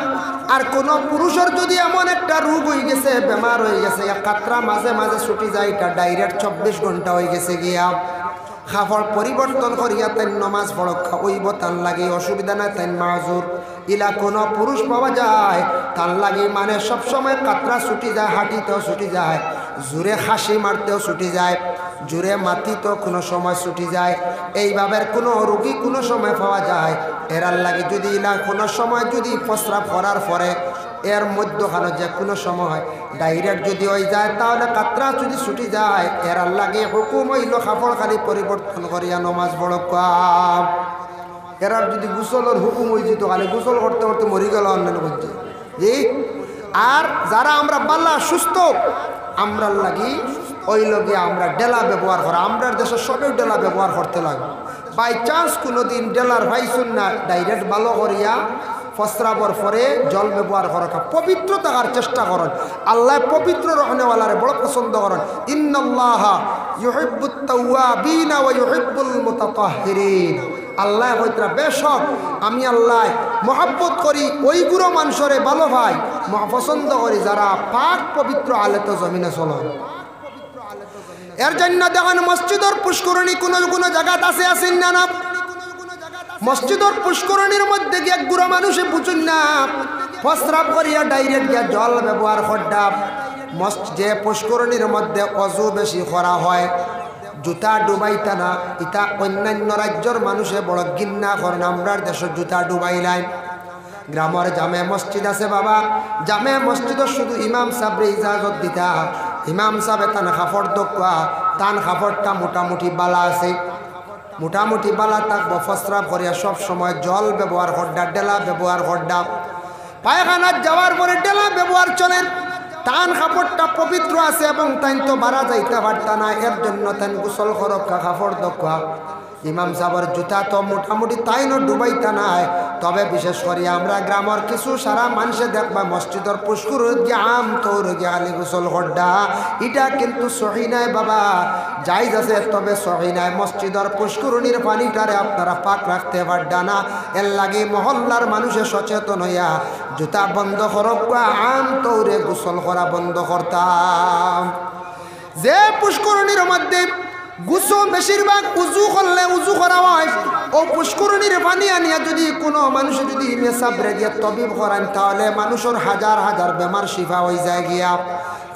আর কোনো পুরুষের যদি এমন একটা রোগ হয়ে গেছে, বেমার হয়ে গেছে, কাতরা মাঝে মাঝে ছুটি যায়, এটা ডাইরেক্ট 24 ঘন্টা হয়ে গেছে গিয়া, কাপড় পরিবর্তন করিয়া তাই নমাজ পড়া ওইব, তান লাগে অসুবিধা নাই, তাই মাজুর। ইলা কোনো পুরুষ পাওয়া যায়, তার লাগে মানে সবসময় কাতরা ছুটি যায়, হাঁটিতেও ছুটি যায়, জোরে হাসি মারতেও ছুটি যায়, জোরে মাতিতেও কোনো সময় ছুটি যায়। এইভাবে কোনো রোগী কোনো সময় পাওয়া যায়। এরার লাগে যদি ইলা কোনো সময় যদি প্রস্রাব করার পরে এর মধ্যখানে যে কোনো সময় ডাইরেক্ট যদি হয়ে যায়, তাহলে কাতরা যদি ছুটি যায়, এরার লাগে হুকুম হইল কাপড় খালি পরিবর্তন করিয়া নমাজ পড়। এরার যদি গোসলের হুকুম হয়ে যেত, খালি গোসল করতে করতে মরি গেল অন্যান্য করছে জি। আর যারা আমরা বাল্লা সুস্থ, আমরা লাগি ওই লগে আমরা ডেলা ব্যবহার করা। আমরা দেশের সবেও ডেলা ব্যবহার করতে লাগবে। বাই চান্স কোনো দিন ডেলার ভাইসুন না, ডাইরেক্ট ভালো করিয়া প্রস্রাবর পরে জল ব্যবহার করা, পবিত্র থাকার চেষ্টা করেন। আল্লাহ পবিত্র রহনেওয়ালারে বড় পছন্দ করেন। ইন্নাল্লাহা ইউহিব্বুত তাওয়াবিনা ওয়া ইউহিব্বুল মুতাতাহহিরিন। আল্লাহ হইতরা বেশক আমি আল্লাহ মহব্বত করি ওইগুলো মানুষরে ভালো ভাই পছন্দ করি যারা পাক পবিত্র আলেত জমিনে চলেন। এর জন্য দেখেন মসজিদের পুষ্করণী কোন কোন জায়গাত আছে আছেন না না, মসজিদের পুষ্করণীর মধ্যে গিয়ে গুড়া মানুষে বুঝুন না, প্রস্রাব করিয়া ডাইরেক্ট গিয়া জল ব্যবহার করডা। যে পুষ্করণীর মধ্যে অজু বেশি করা হয়, জুতা ডুবাইতা না, ইটা অন্যান্য রাজ্যের মানুষে বড় গিন্না করেন। আমরা দেশের জুতা ডুবাইলাই। গ্রামের জামে মসজিদ আছে বাবা, জামে মসজিদ শুধু ইমাম সাহেবরে ইজাজত দিতা। ইমাম সাহেব তান কাপড় দোকা, তান কাপড়টা মোটামুটি বালা আছে, মোটামুটি বালা থাকবো। প্রস্রাব করিয়া সব সময় জল ব্যবহার করডা, ডেলা ব্যবহার করডা। পায়খানার যাওয়ার পরে ডেলা ব্যবহার চলেন। তান কাপড়টা পবিত্র আছে এবং তাই তো বাড়া যাইতে পারতা না, এর জন্য তাই গোসল করক্কা, কাপড় দোকা। ইমাম সাহেবের জুতা তো মোটামুটি তাই ন ডুবাইতা নাই। তবে বিশেষ করে আমরা গ্রামের কিছু সারা মানুষে দেখবা মসজিদের পুষ্কুর আম তোর গিয়ালি গোসল করডা, এটা কিন্তু সহি নাই বাবা। যাইজ আছে তবে সহি নাই। মসজিদের পুষ্করণীর পানিটারে আপনারা পাক রাখতে পারডা না। এর লাগে মহল্লার মানুষে সচেতন হইয়া জুতা বন্ধ করক, আম তোরে গোসল করা বন্ধ করতাম। যে পুষ্করণীর মধ্যে গোসল বেশিরভাগ উজু করলে উজু করা হয়, ও পুষ্করণীর পানি আনিয়া যদি কোনো মানুষ যদি মেসাব রেগিয়া তবিব করান, তাহলে মানুষের হাজার হাজার বেমার শিফা হয়ে যায় গিয়া।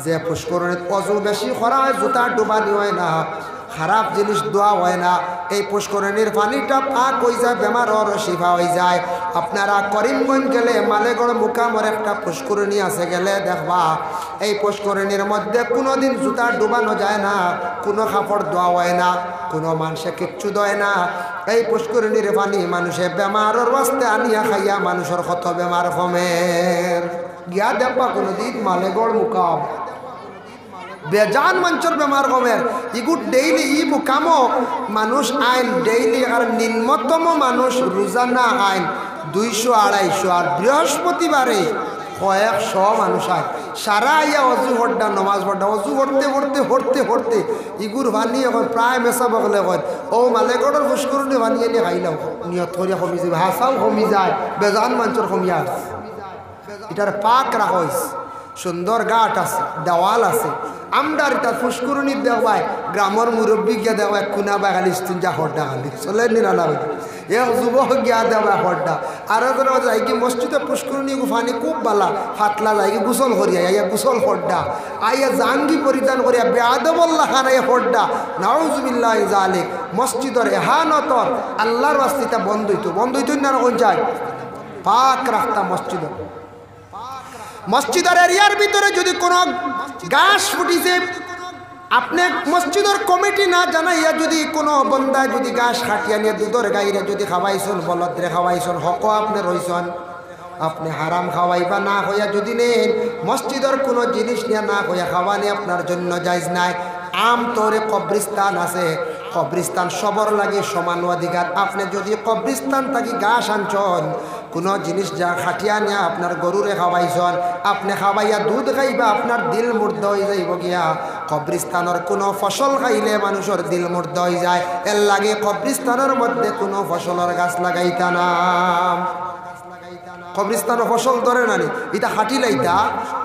যে পুষ্করণীর অজু বেশি করা হয়, জুতা ডুবানি হয় না, খারাপ জিনিস দোয়া হয় না, এই পুষ্করণীর পানিটা পাক হয়ে যায়, বেমারও শিফা হয়ে যায়। আপনারা করিমগঞ্জ গেলে মালেগড় মুকামের একটা পুষ্করণী আছে, গেলে দেখবা এই পুষ্করণীর মধ্যে কোনোদিন জুতা ডুবানো যায় না, কোনো কাপড় দোয়া হয় না, কোনো মানুষে কিচ্ছু দেয় না। এই পুষ্করণীর পানি মানুষে বেমারের বাস্তে আনিয়া খাইয়া মানুষের কত বেমার কমের। গিয়া দেখবা কোনোদিন মালেগড় মুকাম বেজান মানুষের বেমার কমের। ইগু ডেইলি ই মুকামো মানুষ আইন ডেইলি, আর নিম্নতম মানুষ রোজানা আইন 200-250, আর বৃহস্পতিবারে 100 মানুষ আয়। সারা ইয়া অজু হড্ডা নমাজ পড়া, অজু হরতে হরতে হরতে হরতে ইগুর ভানি এখন প্রায় মেসা বগলে কয় ও মালেগড়ের পুষ্করণী ভানি এনে খাইলাম, নিয়ত করিয়া কমি যাবে, হাসাও কমি যায়, বেজান মানুষের কমিয়া আছে। এটার পাক রাখা হয়েছে, সুন্দর গাঠ আছে, দেওয়াল আছে, আমরার এটা ফুসকুরুনি দেওয়ায় গ্রামের মুরব্বী গিয়া দেওয়ায় কুনা বাগালি যা হড্ডা খালি চলে নিরালা এ যুবক গিয়া দেওয়া হড্ডা আর যাই কি মসজিদে পুষ্করণী গুফানি খুব বালা ফাতলা যাই কি গুসল করিয়া আইয়া গুসল হড্ডা আইয়া জাঙ্গি পরিধান করিয়া বেআদবল্লা খান আইয়া হড্ডা নাউজুবিল্লাহ জালিক মসজিদের এহানতর আল্লাহর ওয়াস্তিতা বন্ধ হইতো না কোন যায় পাক রাখতা মসজিদের এরিয়ার ভিতরে যদি কোনো গাছ ফুটিছে আপনি মসজিদের কমিটি না জানাইয়া যদি কোনো বন্দায় যদি গাছ খাটিয়া নিয়ে দুধের গাইরে যদি খাওয়াইছেন বলদরে খাওয়াইছেন হক আপনি রইছেন আপনি হারাম খাওয়াইবা না হইয়া যদি নেন মসজিদের কোনো জিনিস নিয়ে না হইয়া খাওয়ানি আপনার জন্য জায়েজ নাই আমতরে কবরিস্তান আছে কবরিস্তান সবর লাগে সমান অধিকার আপনি যদি কবরিস্তান থাকি ঘাস আনছন কোনো জিনিস যা খাটিয়া নিয়ে আপনার গরুরে খাওয়াইছন আপনি খাওয়াইয়া দুধ খাইবা আপনার দিল মুর্দ হয়ে যাইব গিয়া কবরিস্তানের কোনো ফসল খাইলে মানুষের দিল মুর্দ হয়ে যায় এর লাগে কবরিস্তানের মধ্যে কোনো ফসলের গাছ লাগাইতা না কবরিস্তানের ফসল ধরে নানি এটা হাঁটিলাইতা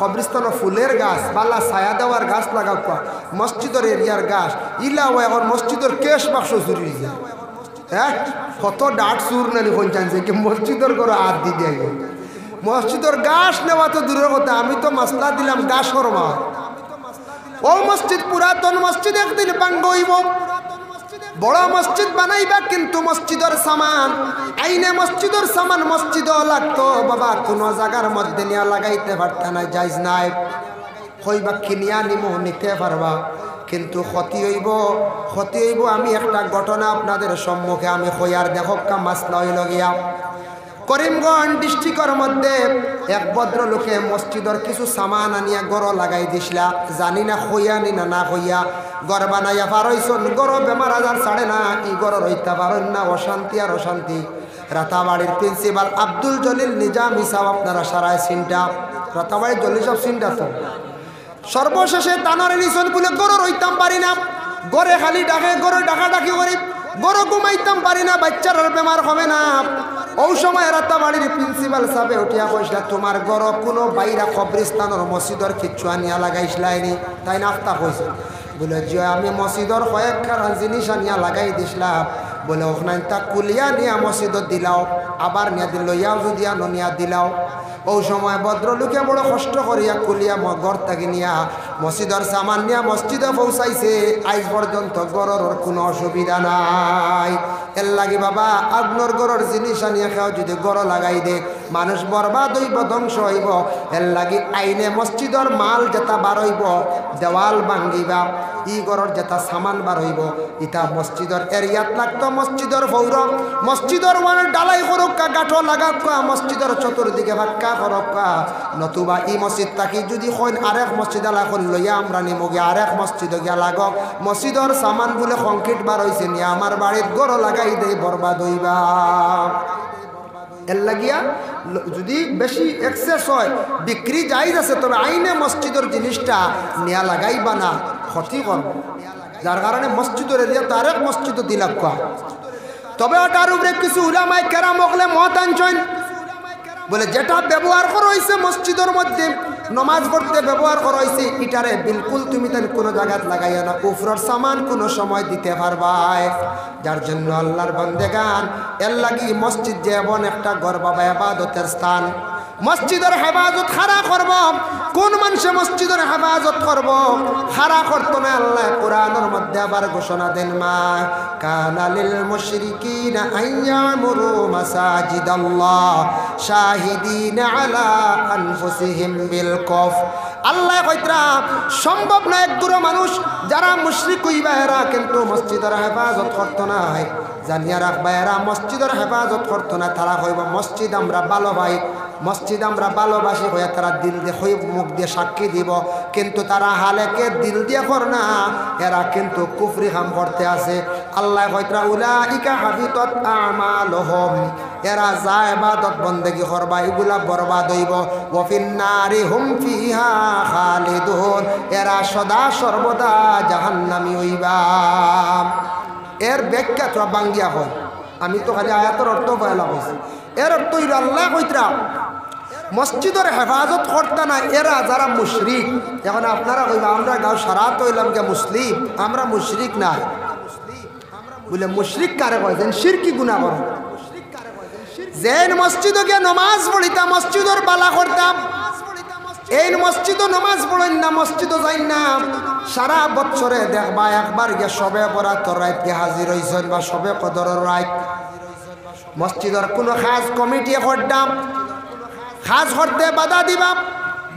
কবরিস্তানের ফুলের গাছ বালা ছায়া দেওয়ার গাছ লাগাও মসজিদের এরিয়ার গাছ ইলাও এখন মসজিদের কেশ বাক্স চুরি যায় হ্যাঁ কত ডাট চুর নানি কোন চাইছে কি মসজিদের করে হাত দি দিয়ে মসজিদের গাছ নেওয়া তো দূরের কথা আমি তো মশলা দিলাম গাছ শর্মা ও মসজিদ পুরাতন মসজিদ একদিন ভাঙ্গ হইব বড় মসজিদ বানাইবা কিন্তু মসজিদের সামান আইনে মসজিদের সামান মসজিদ লাগতো বাবা কোন জায়গার মধ্যে নিয়ে লাগাইতে পারতা না জায়েজ নাই হইবা কিনিয়া নিমো নিতে পারবা কিন্তু ক্ষতি হইব আমি একটা ঘটনা আপনাদের সম্মুখে আমি হইয়ার দেখকা মাসলা হইল গিয়া করিমগঞ্জ ডিস্ট্রিক্টের মধ্যে এক ভদ্রলোকে মসজিদের কিছু সামান আনিয়া গড় লাগাই দিছিলা জানি না হইয়া নি না হইয়া গড় বানাইয়া পারইছন গড় বেমার আজার ছাড়ে না এই গড় রইতে পারেন না অশান্তি আর অশান্তি রাতাবাড়ির প্রিন্সিপাল আব্দুল জলিল নিজামী সাহেব আপনারা সারায় সিনটা রাতাবাড়ির জলিল সব সিনটা তো সর্বশেষে তানারে নিছন বলে গড় রইতাম পারি না গড়ে খালি ডাকে গড়ে ডাকাডাকি করি গড় ঘুমাইতাম পারি না বাচ্চার বেমার হবে না ওই সময় রাতাবাড়ির প্রিন্সিপাল সাহেব উঠিয়া কইসলা তোমার ঘর কোনো বাইরা কবরিস্তানের মসজিদের কিচ্ছু আনিয়া লাগাইছিলাইনি তাই নাফতা কইছে বলে যে আমি মসজিদের কয়েকখান জিনিস আনিয়া লাগাই দিছিলাম বলে ওখানে তা কুলিয়া নিয়া মসজিদত দিলাও আবার নিয়া দিল ইয়াও যদি আনো নিয়া দিলাও ওই সময় ভদ্রলোকে বড় কষ্ট করিয়া কুলিয়া ঘর থেকে নিয়া মসজিদের সামান নিয়া মসজিদে পৌঁছাইছে আজ পর্যন্ত গড়ের কোনো অসুবিধা নাই এর লাগে বাবা আপনার গড়ের জিনিস আনিয়া খাও যদি গড় লাগাই দে মানুষ বরবাদ হইব ধ্বংস হইব এর লাগে আইনে মসজিদের মাল যেটা বার হইব দেওয়াল ভাঙ্গিবা ই গড়ের যেটা সামান বার হইব ইটা মসজিদের এরিয়াত লাগতো মসজিদের ফৌর মসজিদের মানে ডালাই করক্কা গাঠো লাগাক্কা মসজিদের চতুর্দিকে ভাক্কা করক্কা নতুবা ই মসজিদ থাকি যদি হইন আরেক মসজিদ আলাখন লইয়া আমরা নিমগে আরেক মসজিদ গিয়া লাগক মসজিদের সামান বলে কংক্রিট বার হয়েছে নিয়ে আমার বাড়ির গড় লাগাই দেয় বরবাদ হইবা এর লাগিয়া যদি বেশি এক্সেস হয় বিক্রি জায়েজ আছে তবে আইনে মসজিদের জিনিসটা নিয়া লাগাইবা না ক্ষতি করবে যার কারণে মসজিদের এরিয়া আরেক মসজিদ দিলাম তবে ওটার উপরে কিছু উলামায়ে কেরাম হলে মত আনছেন বলে যেটা ব্যবহার করা হয়েছে মসজিদের মধ্যে নমাজ পড়তে ব্যবহার করা হয়েছে এটারে বিলকুল তুমি তাই কোনো জায়গায় লাগাইয়া না উফরের সামান কোনো সময় দিতে পারবাই যার জন্য আল্লাহর বান্দেগান এর লাগি মসজিদ যে এমন একটা ঘর বাবা ইবাদতের স্থান মসজিদের হেফাজত খারা করব কোন মানুষে মসজিদের হেফাজত করব খারা করতো না আল্লাহ কোরআনের মধ্যে আবার ঘোষণা দেন মা কানা লিল মুশরিকিনা আইয়ামুরু মাসাজিদাল্লাহ শাহিদিনা আলা আনফুসিহিম বিল কুফর আল্লাহ কইতরা সম্ভব না একদুর মানুষ যারা মুশরিক হইবা এরা কিন্তু মসজিদের হেফাজত করতো না জানিয়া রাখবা এরা মসজিদের হেফাজত করতো না তারা কইব মসজিদ আমরা ভালোবাই মসজিদ আমরা ভালোবাসি হয়ে তারা দিল দিয়ে হই মুখ দিয়ে সাক্ষী দিব কিন্তু তারা হালেকে দিল দিয়ে কর না এরা কিন্তু কুফরি কাম করতে আছে আল্লাহ কইতরা উলাইকা হাবিতাত আমালুহুম এরা যা ইবাদত বন্দেগী করবা এগুলা বরবাদ হইব ওয়া ফিন্নারি হুম ফিহা খালিদুন এরা সদা সর্বদা জাহান্নামী হইবা এর ব্যাখ্যা তো বাঙ্গিয়া হয় আমি তো খালি আয়াতের অর্থ বলা হইছে এর অর্থ হইল আল্লাহ কইতরা মসজিদের হেফাজত করতে না এরা যারা মুশরিক। এখন আপনারা কইবা আমরা গাঁও সারা তো হইলাম কে মুসলিম, আমরা মুশরিক না। বলে মুশরিক কারে কয়? যেন শিরকি গুনাহ করে। যেন মসজিদে গিয়ে নমাজ পড়িতাম, মসজিদের বালা করতাম, এই মসজিদও নমাজ পড়েন না, মসজিদও যাই না, সারা বছরে দেখবা একবার গিয়ে সবে বরাতর রাত গিয়ে হাজির হইছেন বা সবে কদরের রাত। মসজিদের কোনো খাস কমিটি করতাম, খাস করতে বাধা দিবাম,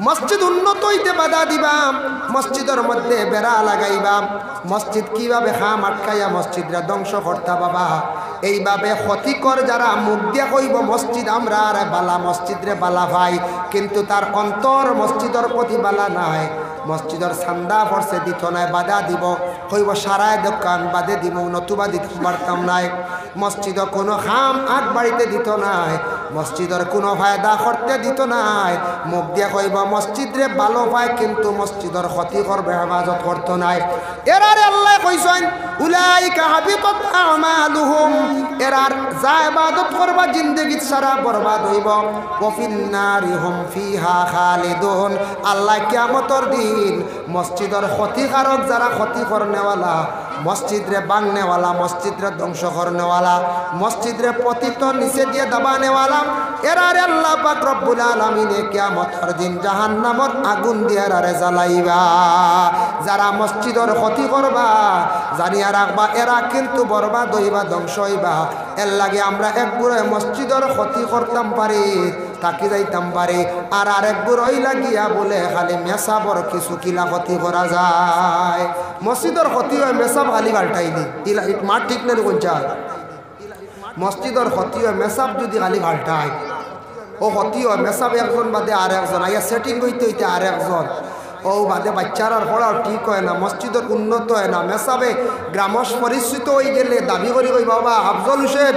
মসজিদ উন্নত হইতে বাধা দিবাম, মসজিদের মধ্যে বেড়া লাগাইবাম, মসজিদ কিভাবে খাম আটকাইয়া মসজিদরা ধ্বংস করতা বাবা। এইভাবে ক্ষতিকর যারা মুখ দিয়া কইব মসজিদ আমরা আর বালা, মসজিদ রে বালা ভাই, কিন্তু তার অন্তর মসজিদের প্রতি বালা নাই। মসজিদের চান্দা পড়ছে দিত নাই, বাধা দিব, কইব সারায় দোকান বাদে দিব, নতুবা দিতে পারতাম নাই। মসজিদে কোনো খাম আগ বাড়িতে দিত নাই, মসজিদের কোনো ফায়দা করতে দিত নাই। মুখ দিয়া কইব মসজিদ রে ভালো পায়, কিন্তু মসজিদের ক্ষতি করবে, হেফাজত করতো নাই। এরারে আল্লাহ কইছেন উলাইকা হাবিতাত আমালুহুম, এরার যা ইবাদত করবা জিন্দেগীত সারা বরবাদ হইব। ওয়াফিন নারি হুম ফিহা খালিদুন, আল্লাহ কিয়ামতের দিন মসজিদের ক্ষতিকারক যারা ক্ষতি করনেওয়ালা, মসজিদ রে বাংনেওয়ালা, মসজিদ রে ধ্বংস করনেওয়ালা, মসজিদ রে পতিত নিচে দিয়ে দাবানেওয়ালা, এরারে আল্লাহ পাক রব্বুল আলামিনে কিয়ামতের দিন জাহান্নামের আগুন দিয়ে এরারে জ্বালাইবা। যারা মসজিদের ক্ষতি করবা জানিয়া রাখবা এরা কিন্তু বরবাদ হইবা, ধ্বংস হইবা। এর লাগে আমরা একগুড়ে মসজিদের ক্ষতি করতাম পারি, তাকি যাইতাম পারি, আর আরেক বুড়ই লাগিয়া বলে খালি মেসাবর কিছু কিলা ক্ষতি করা যায়। মসজিদের ক্ষতি হয় মেসাব খালি পাল্টাইলি, মাঠ ঠিক নেই কোনটা। মসজিদের ক্ষতি হয় মেসাব যদি খালি পাল্টায়, ও ক্ষতি হয় মেসাব একজন বাদে আর একজন, আইয়া সেটিং হইতে হইতে আর একজন, ও বাদে বাচ্চার আর পড়াও ঠিক হয় না, মসজিদের উন্নত হয় না। মেসাবে গ্রামস পরিচিত হয়ে গেলে দাবি করি কই বাবা আফজল হোসেন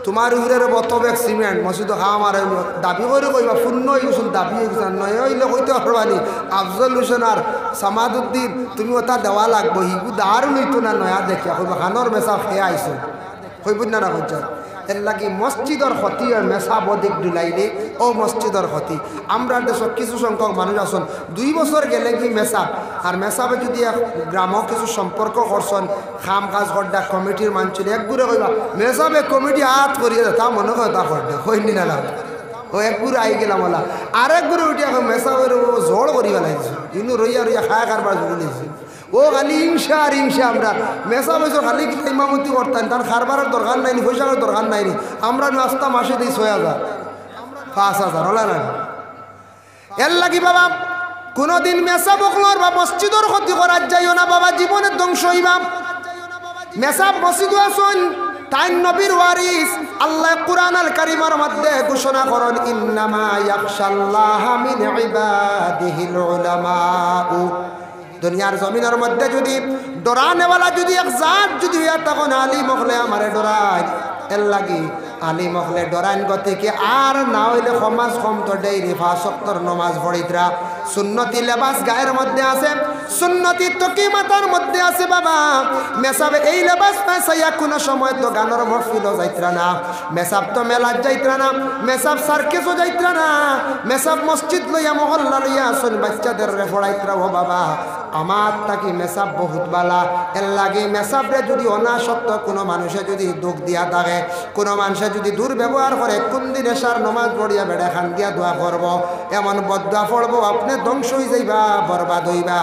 তোমার উইরের বতবেক সিমেন্ট মসজিদ খাওয়া মারে, দাবি করে কইবা শূন্য হয়ে গেছেন, দাবি হয়ে গেছেন নয় হইলে কইতে পারবানি আফজল হোসেন আর সামাদুদ্দিন তুমি ওটা দেওয়া লাগবো, হিগু দাঁড় লইতো না নয়া দেখিয়া কইবা খানোর মেসাব খেয়ে আইসো, কইবুন না না কইছেন। এর লাগি মসজিদের ক্ষতি হয় মেসাব অধিক ডুলাইলে, ও মসজিদের ক্ষতি। আমরা দেশত কিছু সংখ্যক মানুষ আছেন 2 বছর গেলে কি মেসাব, আর মেসাবে যদি গ্রামও কিছু সম্পর্ক করছেন খাম কাজ করডা কমিটির মানছিল একগুড়ে কইবা মেসাবে কমিটি হাত করিয়ে তা মনে হয় তা করডে কইনি না, ও একগুড়ে আই গেলাম ওলা, আর একগুড়ে উঠি এখন মেসাবের জোর করি পেলাইছি, কিন্তু রইয়া রইয়া খায়া কারবার জুড়ে নিয়েছি। ও খালি হিংসা আর হিংসা। আমরা মেসা বছর খালি ইমামতি করতাম, তার খারবারের দরকার নাইনি, পয়সার দরকার নাইনি। আমরা নাস্তা মাসে দিই 6,000 5,000 হলে না। এর লাগি বাবা কোনোদিন মেসা বকলর বা মসজিদের ক্ষতি করার যাইও না বাবা, জীবনের ধ্বংস হইবা। মেসাব মসজিদ আসুন তাই নবীর ওয়ারিস। আল্লাহ কুরআন আল কারীমের মধ্যে ঘোষণা করেন ইন্নামা ইয়াখশাল্লাহা মিন ইবাদিহিল উলামা। দুনিয়ার জমিনের মধ্যে যদি ডরানেওয়ালা যদি এক জাত যদি তখন আলিম হলে আমারে ডরায়। এর লাগি আলিম হলে ডরাইন গতিকে আর না হইলে সমাজ কম তো ডেইরি 5 ওয়াক্তের নমাজ পড়িতরা, সুন্নতি লেবাস গায়ের মধ্যে আছে, সুন্নতি তকি মাথার মধ্যে আছে বাবা। মেসাবে এই লেবাস পাইয়া কোনো সময় তো গানের মহফিলও যাইতরা না, মেসাব তো মেলার যাইতরা না, মেসাব সার্কেসও যাইতরা না, মেসাব মসজিদ লইয়া মহল্লা লইয়া আসুন বাচ্চাদের পড়াইতরা। ও বাবা আমার তাকি মেসাব বহুত বালা। এর লাগে মেসাবরে যদি অনাসক্ত কোনো মানুষে যদি দুঃখ দিয়া থাকে, কোনো মানুষে যদি দুর্ব্যবহার করে, কোন দিন এশার নমাজ পড়িয়া বেড়া খান দিয়া দোয়া করবো, এমন বদদোয়া পড়বো আপনি ধ্বংস হয়ে যাইবা, বরবাদ হইবা।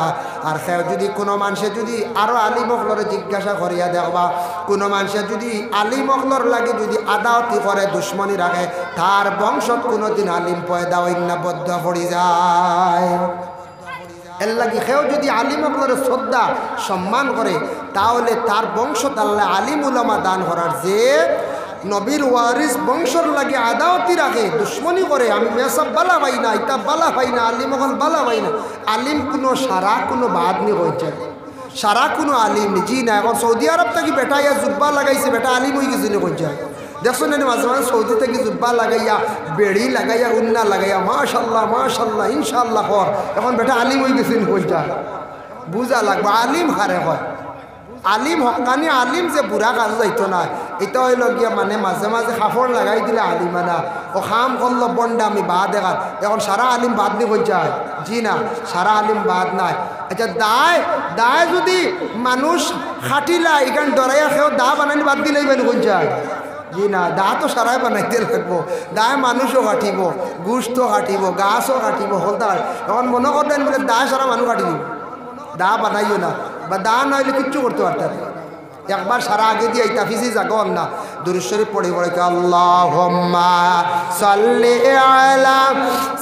আর সে যদি কোনো মানুষে যদি আরো আলী মখলরে জিজ্ঞাসা করিয়া দেখবা, কোনো মানুষে যদি আলী মখলর লাগে যদি আদাওতি করে দুশ্মনী রাখে, তার বংশত কোনোদিন আলিম পয়দা হইন না, বদদোয়া পড়ি যায়। এর লাগি সেও যদি আলিম আপনার শ্রদ্ধা সম্মান করে, তাহলে তার বংশ আল্লাহ আলিম উলামা দান করার। যে নবীর ওয়ারিস বংশর লাগে আদাওতি রাখে, দুশ্মনী করে, আমি মেসাব বালা পাই না, ইতা বালা পাই না, আলিম হল বালা পাই না। আলিম কোনো সারা কোনো বাদ নি হয়েছে, সারা কোনো আলিম জি না। এখন সৌদি আরব থেকে বেটা ইয়া জুব্বা লাগাইছে, বেটা আলিম হয়ে গেছে কইছে। দেখছো না মাঝে মাঝে সৌদি থেকে জুব্বা লাগাইয়া, বেড়ি লাগাইয়া, উন্না লাগাইয়া, মাশাল্লাহ মাশাল্লাহ ইনশাল্লাহ কর, এখন বেটা আলিম হয়ে গেছে কইটা। বুঝা লাগবে আলিম হারে হয়, আলিম হকানি আলিম যে বুড়া কাজ যাইতো না, এটা হইল গিয়া মানে মাঝে মাঝে কাপড় লাগাই দিলে আলিমানা ও খাম করলো বন্ডা আমি বাদ দেখার। এখন সারা আলিম বাদ নি কই যায়? জি না, সারা আলিম বাদ নাই। আচ্ছা দায় দায় যদি মানুষ খাটিলা এখান ডরাইয়া খেয়েও দা বানানি বাদ দিলেই মানে কই যায়? জি না, দা তো সারাই বানাইতে লাগবো। দায় মানুষও কাটিব, গুষ্ঠও কাটিব, গাছও কাটিব, হলদার। এখন মনে করতেন বলে দা সারা মানুষ কাটি দিব, দা বানাইও না, বা দা না হইলে কিচ্ছু করতে পারতেন। একবার সারা আগে দিয়ে এই তাফিসি জাগন না দুরূদ শরীফ পড়ে পড়ে আল্লাহুম্মা সাল্লি আলা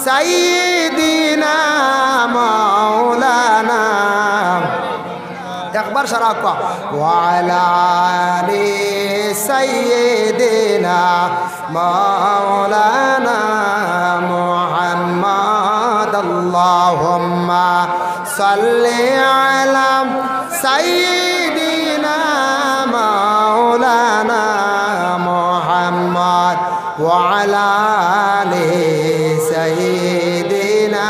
সাইয়্যিদিনা মাওলানা, একবার সারা কা ওয়া আলা আলি সাইয়্যিদিনা মাওলানা মুহাম্মদ। আল্লাহুম্মা সাল্লি আলা সাইয়্যিদিনা মাওলানা মুহাম্মদ ওয়া আলা আলি সাইয়্যিদিনা।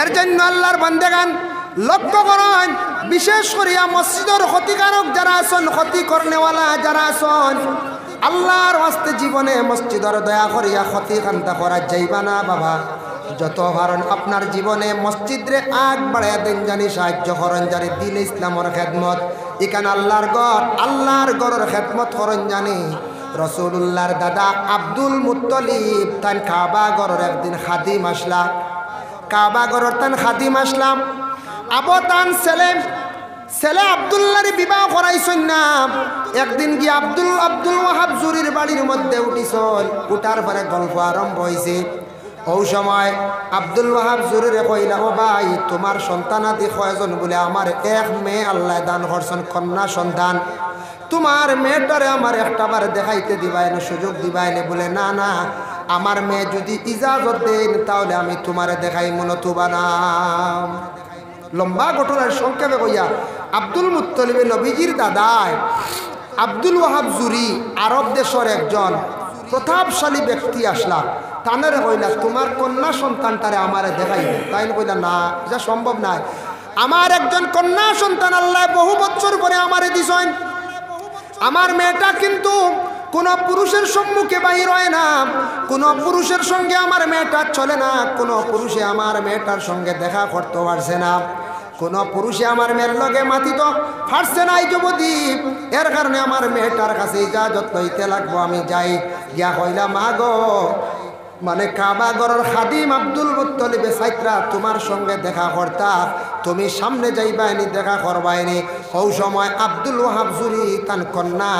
এর জন্য আল্লাহর বান্দাগান লক্ষ্য করেন, বিশেষ করিয়া মসজিদের ক্ষতিকারক যারা আছেন, ক্ষতি করনেওয়ালা যারা আছেন, আল্লাহর হস্তে জীবনে মসজিদের দয়া করিয়া ক্ষতি কান্তা করা যাইবা না বাবা। যত পারেন আপনার জীবনে মসজিদরে আগ বাড়াইয়া দেন জানি, সাহায্য করেন জানি, দিন ইসলামের খেদমত। এখানে আল্লাহর গড়ের খেদমত করেন জানি। রসুলুল্লাহর দাদা আব্দুল মুত্তলিব তান কাবা গড়ের একদিন খাদিম আসলা, কাবা গড়ের তান খাদিম আসলাম। আবো তান ছেলে আব্দুল্লাহর বিবাহ করাইছেন না। একদিন গিয়ে আব্দুল ওয়াহাব জুরির বাড়ির মধ্যে উঠিছন, উঠার পরে গল্প আরম্ভ হয়েছে। ওই সময় আব্দুল ওয়াহাব জুরিরে কইলা, ও ভাই তোমার সন্তানাদি কয়জন? বলে আমার এক মেয়ে আল্লাহ দান করছেন, কন্যা সন্তান। তোমার মেয়েটারে আমার একটাবার দেখাইতে দিবাই না, সুযোগ দিবাই না? বলে না না, আমার মেয়ে যদি ইজাজত দেন তাহলে আমি তোমারে দেখাই নতুবা না। লম্বা ঘটনার সংক্ষেপে কইয়া আব্দুল মুত্তলিবে নবীজির দাদায় আব্দুল ওয়াহাব জুরি আরব দেশের একজন প্রতাপশালী ব্যক্তি আসলা। তানারে কইলা তোমার কন্যা সন্তানটারে আমারে দেখাইবে। তাই কইলা না, এটা সম্ভব নাই। আমার একজন কন্যা সন্তান আল্লাহ বহু বছর পরে আমারে দিছেন। আমার মেয়েটা কিন্তু কোনো পুরুষের সম্মুখে বাহির হয় না, কোনো পুরুষের সঙ্গে আমার মেয়েটা চলে না, কোনো পুরুষে আমার মেয়েটার সঙ্গে দেখা করতে পারছে না, কোনো পুরুষে আমার মেয়ের লগে মাতিত পারছে না। এই যুবদ্বীপ এর কারণে আমার মেয়েটার কাছে ইজাজত লইতে লাগবো। আমি যাই গিয়া কইলা, মা গো, মানে কাবা গড়ের খাদিম আব্দুল মুত্তলিবে সাইত্রা তোমার সঙ্গে দেখা করতা, তুমি সামনে যাইবাইনি, দেখা করবাইনি। ওই সময় আব্দুল ওয়াহাব জুরি তার কন্যা,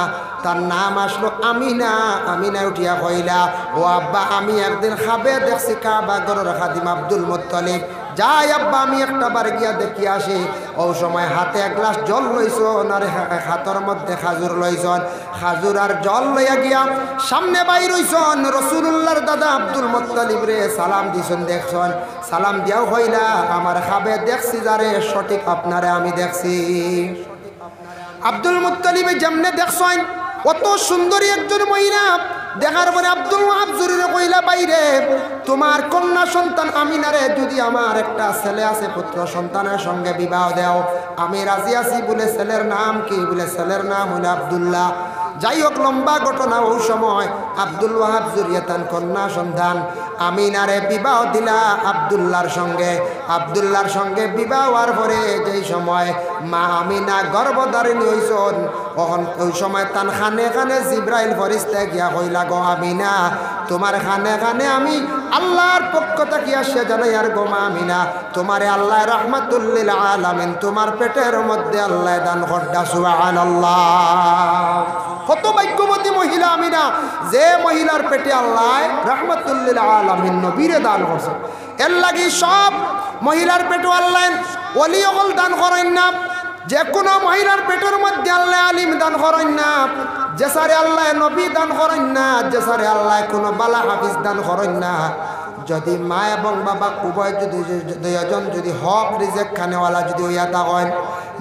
তার নাম আসলো আমিনা। আমিনা উঠিয়া কইলা, ও আব্বা, আমি একদিন খাবে দেখছি কাবা গড়ের খাদিম আব্দুল মুত্তলিব, যাই আব্বা আমি একটা বার গিয়া দেখি আসি। ওই সময় হাতে এক গ্লাস জল লইছন আর হাতের মধ্যে খাজুর লইছন, খাজুর আর জল লইয়া গিয়া সামনে বাইর হইছন। রসুলুল্লাহর দাদা আব্দুল মুত্তলিব রে সালাম দিছন, দেখছন, সালাম দিয়াও হইলা, আমার খাবে দেখছি যারে সঠিক আপনারে আমি দেখছি। আব্দুল মুত্তলিবে যেমনে দেখছেন অত সুন্দরী একজন মহিলা দেখার পরে আব্দুল ওয়াহাব জুরিরে কইলা, বাইরে তোমার কন্যা সন্তান আমিনারে যদি আমার একটা ছেলে আছে পুত্র সন্তানের সঙ্গে বিবাহ দাও, আমি রাজি আছি। বলে ছেলের নাম কি? বলে ছেলের নাম হইল আব্দুল্লাহ। যাই হোক, লম্বা ঘটনা। ওই সময় আব্দুল ওয়াহাব জুরিয়ে তার কন্যা সন্তান আমিনারে বিবাহ দিলা আব্দুল্লাহর সঙ্গে। আব্দুল্লাহর সঙ্গে বিবাহ হওয়ার পরে যেই সময় মা আমিনা গর্ভধারিণী হইছন, ওই সময় তান খানে খানে জিব্রাইল ফেরেশতা গিয়া কইলা, গো আমিনা, তোমার খানে খানে আমি আল্লাহর পক্ষ থেকে আসে জানাই, আর গো মা আমিনা, তোমারে আল্লাহ রাহমাতুল লিল আলামিন তোমার পেটের মধ্যে আল্লাহ দান করদা। সুবহানাল্লাহ। কত ভাগ্যবতী মহিলা আমিনা, যে মহিলার পেটে আল্লাহ রাহমাতুল লিল আলামিন নবীরে দান করছে। এর লাগি সব মহিলার পেটে আল্লাহ ওলি ওগল দান করেন না। যে কোনো মহিলার পেটের মধ্যে আল্লাহ আলিম দান করেন না, যে সারে আল্লাহ নবী দান করেন না, যে সারে আল্লাহ কোনো বালা হাফিজ দান করেন না। যদি মা এবং বাবা উভয় যদি দুইজন যদি হক রিজেক খানেওয়ালা যদি হইয়া থাকেন,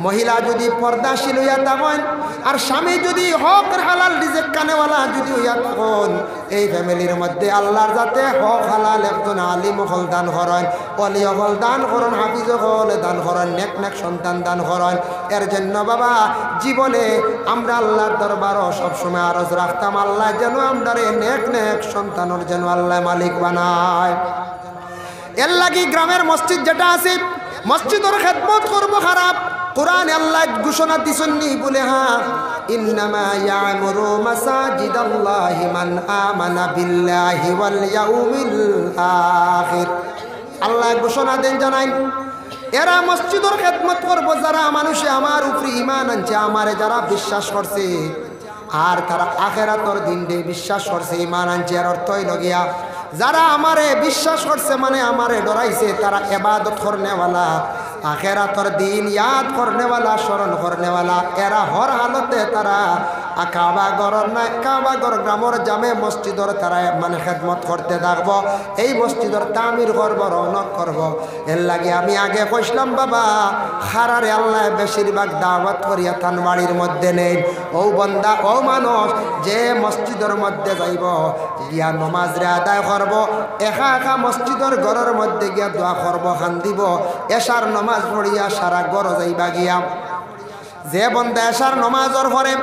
মহিলা যদি পর্দাশীল হইয়া থাকেন আর স্বামী যদি হক হালাল রিজিক কানেওয়ালা যদি হইয়া থাকেন, এই ফ্যামিলির মধ্যে আল্লাহর যাতে হক হালাল একজন আলিম হল দান করেন, ওলি হল দান করেন, হাফিজ হল দান করেন, নেক নেক সন্তান দান করেন। এর জন্য বাবা জীবনে আমরা আল্লাহর দরবারও সবসময় আরজ রাখতাম, আল্লাহ যেন আমরা নেক নেক সন্তানের যেন আল্লাহ মালিক বানায়। এর লাগি গ্রামের মসজিদ যেটা আছে মসজিদের খেদমত করব খারাপ। কোরআনে আল্লাহ ঘোষণা দিছেননি বলে ইন্নামা ইয়ামুরু মাসাজিদাল্লাহি মান আমানা বিল্লাহি ওয়াল ইয়াউমিল আখির। আল্লাহ ঘোষণা দেন জানাই এরা মসজিদের খেদমত করব যারা মানুষে আমার উপরে ঈমান আনছে, আমারে যারা বিশ্বাস করছে আর তারা আখিরাতের দিনে বিশ্বাস করছে, ঈমান আনছে। এর অর্থ হইল গিয়া যারা আমারে বিশ্বাস করছে মানে আমারে ডরাইছে, তারা ইবাদত করনেওয়ালা, আখিরাতের দিন ইয়াদ করনেওয়ালা, স্মরণ করনেওয়ালা, এরা হর হালতে তারা কাবা ঘরের না কাবা ঘর গ্রামের জামে মসজিদর তারা মানে খেদমত করতে থাকবো, এই মসজিদর তামির করবো, রৌনক করব। এর লাগে আমি আগে কইসলাম বাবা হারারে আল্লাহ বেশিরভাগ দাওয়াত করিয়া থান বাড়ির মধ্যে নেই। ও বন্দা ও মানুষ যে মসজিদের মধ্যে যাইব গিয়া নমাজ রে আদায় করব, একা একা মসজিদের ঘরের মধ্যে গিয়া দোয়া করব, খান দিব, এশার নমাজ পড়িয়া সারা ঘর যাইবা গিয়া। যে বন্দা এশার নমাজর পরে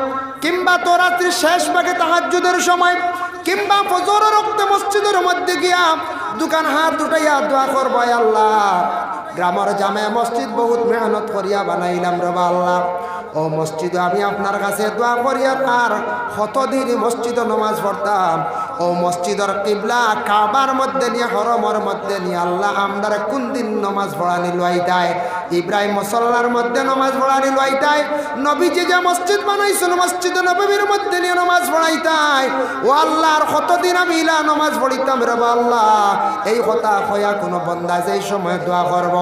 কিংবা তো রাত্রি শেষ ভাগে তাহাজ্জুদের সময় কিংবা ফজরের রক্তে মসজিদের মধ্যে গিয়া দোকান হাত উঠাইয়া দোয়া করবো, আল্লাহ গ্রামের জামে মসজিদ বহুত মেহনত করিয়া বানাইলাম রে আল্লাহ, ও মসজিদে আমি আপনার কাছে দোয়া করিয়া তার কতদিন মসজিদে নমাজ পড়তাম, ও মসজিদের কিবলা কাবার মধ্যে নিয়ে হরমর মধ্যে নিয়ে আল্লাহ আমদার কোন দিন নমাজ পড়ানি লইতায়, ইব্রাহিম মুসল্লার মধ্যে নমাজ পড়ানি লইতায়, নবীজি যে মসজিদ বানাইছিল মসজিদে নববীর মধ্যে নিয়ে নমাজ পড়াইতায়, ও আল্লাহর কতদিন আমি ইলা নমাজ পড়িতাম রে আল্লাহ। এই কথা কয়া কোনো বন্দা যেই সময় দোয়া করব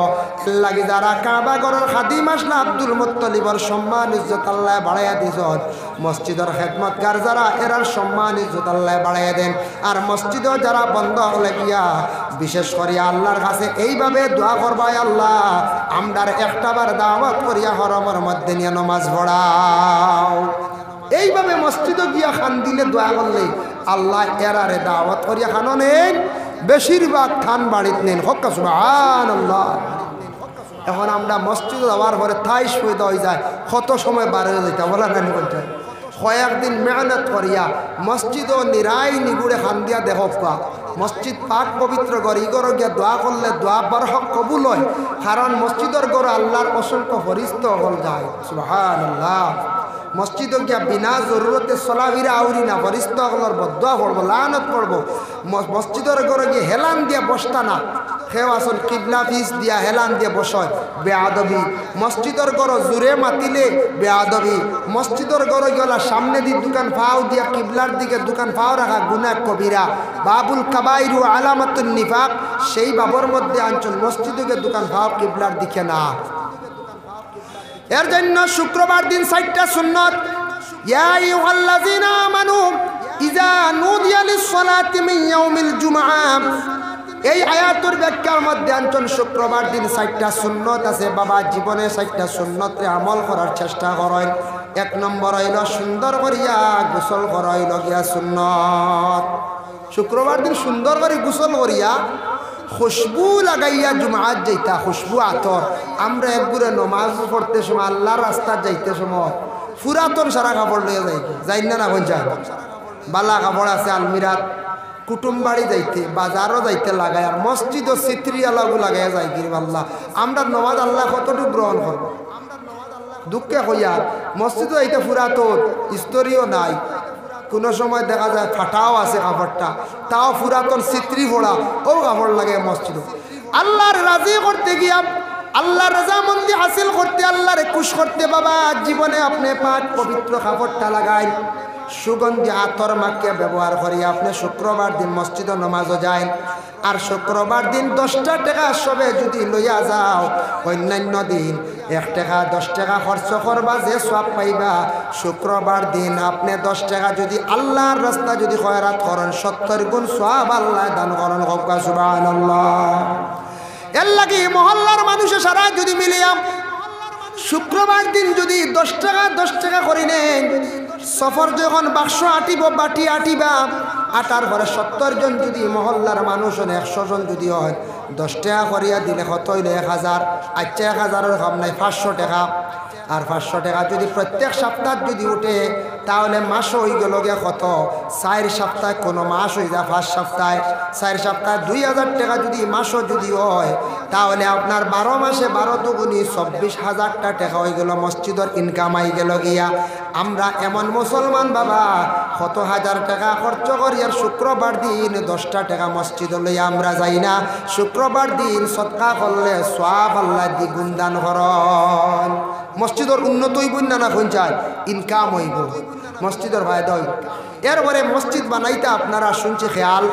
লাগি যারা কাবা ঘরের খাদিম আসলা আব্দুল মুত্তালিবর সম্মান ইজ্জত আল্লাহ বাড়াইয়া দিছেন, মসজিদের খেদমতগার যারা এরার সম্মান ইজ্জত আল্লাহ বাড়াইয়া দেন। আর মসজিদও যারা বন্ধ হলে গিয়া বিশেষ করে আল্লাহর কাছে এইভাবে দোয়া করবাই, আল্লাহ আমরার একটাবার দাওয়াত করিয়া হরমের মধ্যে নিয়ে নমাজ পড়াও। এইভাবে মসজিদে গিয়া খান দিলে দোয়া করলে আল্লাহ এরারে দাওয়াত করিয়া খানো নেন, বেশিরভাগ খান বাড়িত নেন। হক্কা সুবহানাল্লাহ। এখন আমরা মসজিদে যাওয়ার পরে থাই সুবিধা হয়ে যায়, কত সময় বার হয়ে যেতে বলা না বলতে কয়েকদিন মেহনত করিয়া মসজিদও নিরাই নিগুড়ে খান দিয়া দেখা মসজিদ পাক পবিত্র ঘর ইগর গিয়া দোয়া করলে দোয়া বরহক কবুল হয়, কারণ মসজিদের ঘর আল্লাহর অসংখ্য ফরিস্ত হল যায়। সুবহানাল্লাহ। মসজিদে গিয়া বিনা জরুরতে চলাফিরা আউরি না, ফরিস্ত হলর বদুয়া পড়বো, লানত পড়বো। মসজিদের ঘরে গিয়ে হেলান দিয়া বসতা না, সেও আসল কিবলা ফিস দিয়া হেলান দিয়ে বসয়, বেআদবি। মসজিদের ঘর জুড়ে মাতিলে বেআদবি। মসজিদের ঘর গেলা সামনে দিয়ে দোকান ফাও দিয়া কিবলার দিকে দোকান ফাও রাখা গুনাহ কবিরা, বাবুল কাবাইরু আলামাতুন নিফাক। সেই বাবর মধ্যে আঞ্চল মসজিদে দোকান ফাও কিবলার দিকে না। এর জন্য শুক্রবার দিন 4টা সুন্নত। ইয়া আইয়ুহাল্লাযিনা আমানু ইযা নুদিয়া লিস-সালাতি মিন ইয়াউমিল জুমআহ। এই আয়াতের ব্যাখ্যার মধ্যে আঞ্চল শুক্রবার দিন 4টা সুন্নত আছে। বাবা জীবনে 4টা সুন্নতে আমল করার চেষ্টা করেন। 1 নম্বর হইল সুন্দর করিয়া গোসল করা হইল গিয়া সুন্নত। শুক্রবার দিন সুন্দর করে গোসল করিয়া খুশবু লাগাইয়া জুমাত যাইতা, খুশবু আতর। আমরা একগুড়ে নমাজ পড়তে সময় আল্লাহর রাস্তা যাইতে সময় পুরাতন সারা কাপড় লইয়া যাই না কোন যায় বালা কাপড় আছে আলমিরাত, কুটুম বাড়ি যাইতে বাজারও যাইতে লাগাই, আর মসজিদ ও সিত্রিয়ালাগু লাগাইয়া যাই কি আল্লাহ। আমরা নমাজ আল্লাহ কতটুকু গ্রহণ করবো? দুঃখে হইয়া মসজিদও যাইতে পুরাতন, স্তরীয় নাই, কোনো সময় দেখা যায় ফাটাও আছে কাপড়টা, তাও পুরাতন চিত্রি ভোড়া, ও কাপড় লাগে মসজিদ। আল্লাহর রাজি করতে গিয়া আল্লাহর রাজামন্দি হাসিল করতে, আল্লাহরে খুশ করতে বাবা জীবনে আপনি পাক পবিত্র কাপড়টা লাগাই, সুগন্ধি আতর মাখিয়া ব্যবহার করিয়া আপনি শুক্রবার দিন মসজিদে নমাজও যায়। আর শুক্রবার দিন 10টা টাকা সবে যদি লইয়া যাও, অন্যান্য দিন 1 টাকা 10 টাকা খরচ করবা, যে সওয়াব পাইবা। শুক্রবার দিন আপনি 10 টাকা যদি আল্লাহর রাস্তা যদি খয়রাত করেন, 70 গুণ সওয়াব আল্লাহ দান করেন। সুবহানাল্লাহ। এর লাগি মহল্লার মানুষের সারা যদি মিলিয়া শুক্রবার দিন যদি 10 টাকা করে নেন, সফর যখন বাক্স আটিব বাটি আটিবা, আটার পরে 70 জন যদি মহল্লার মানুষ 100 জন যদি হয়, 10 টাকা করিয়া দিলে কত হইল 1000। আচ্ছা 1000-এর কম নাই, 500 টাকা। আর 500 টাকা যদি প্রত্যেক সপ্তাহ যদি উঠে, তাহলে মাস হয়ে গেল গিয়া কত, 4 সপ্তাহ, কোনো মাস হয়ে যায় 5 সপ্তাহে, 4 সপ্তাহে 2000 টাকা যদি মাসও যদি হয়, তাহলে আপনার 12 মাসে 12 দুগুণি 24,000 টাকা হয়ে গেল, মসজিদের ইনকাম আই গেল গিয়া। আমরা এমন মুসলমান বাবা কত হাজার টাকা খরচ করি, আর শুক্রবার দিন 10টা টাকা মসজিদ লইয়া আমরা যাই না। শুক্রবার দিন সদকা করলে সওয়াব আল্লাহ দ্বিগুণ দান করেন। মসজিদের উন্নত হইব না পঞ্চায়েত ইনকাম হইব, মসজিদের ফায়দা হইব। এরপরে মসজিদ বানাইতে আপনারা শুনছি খেয়াল,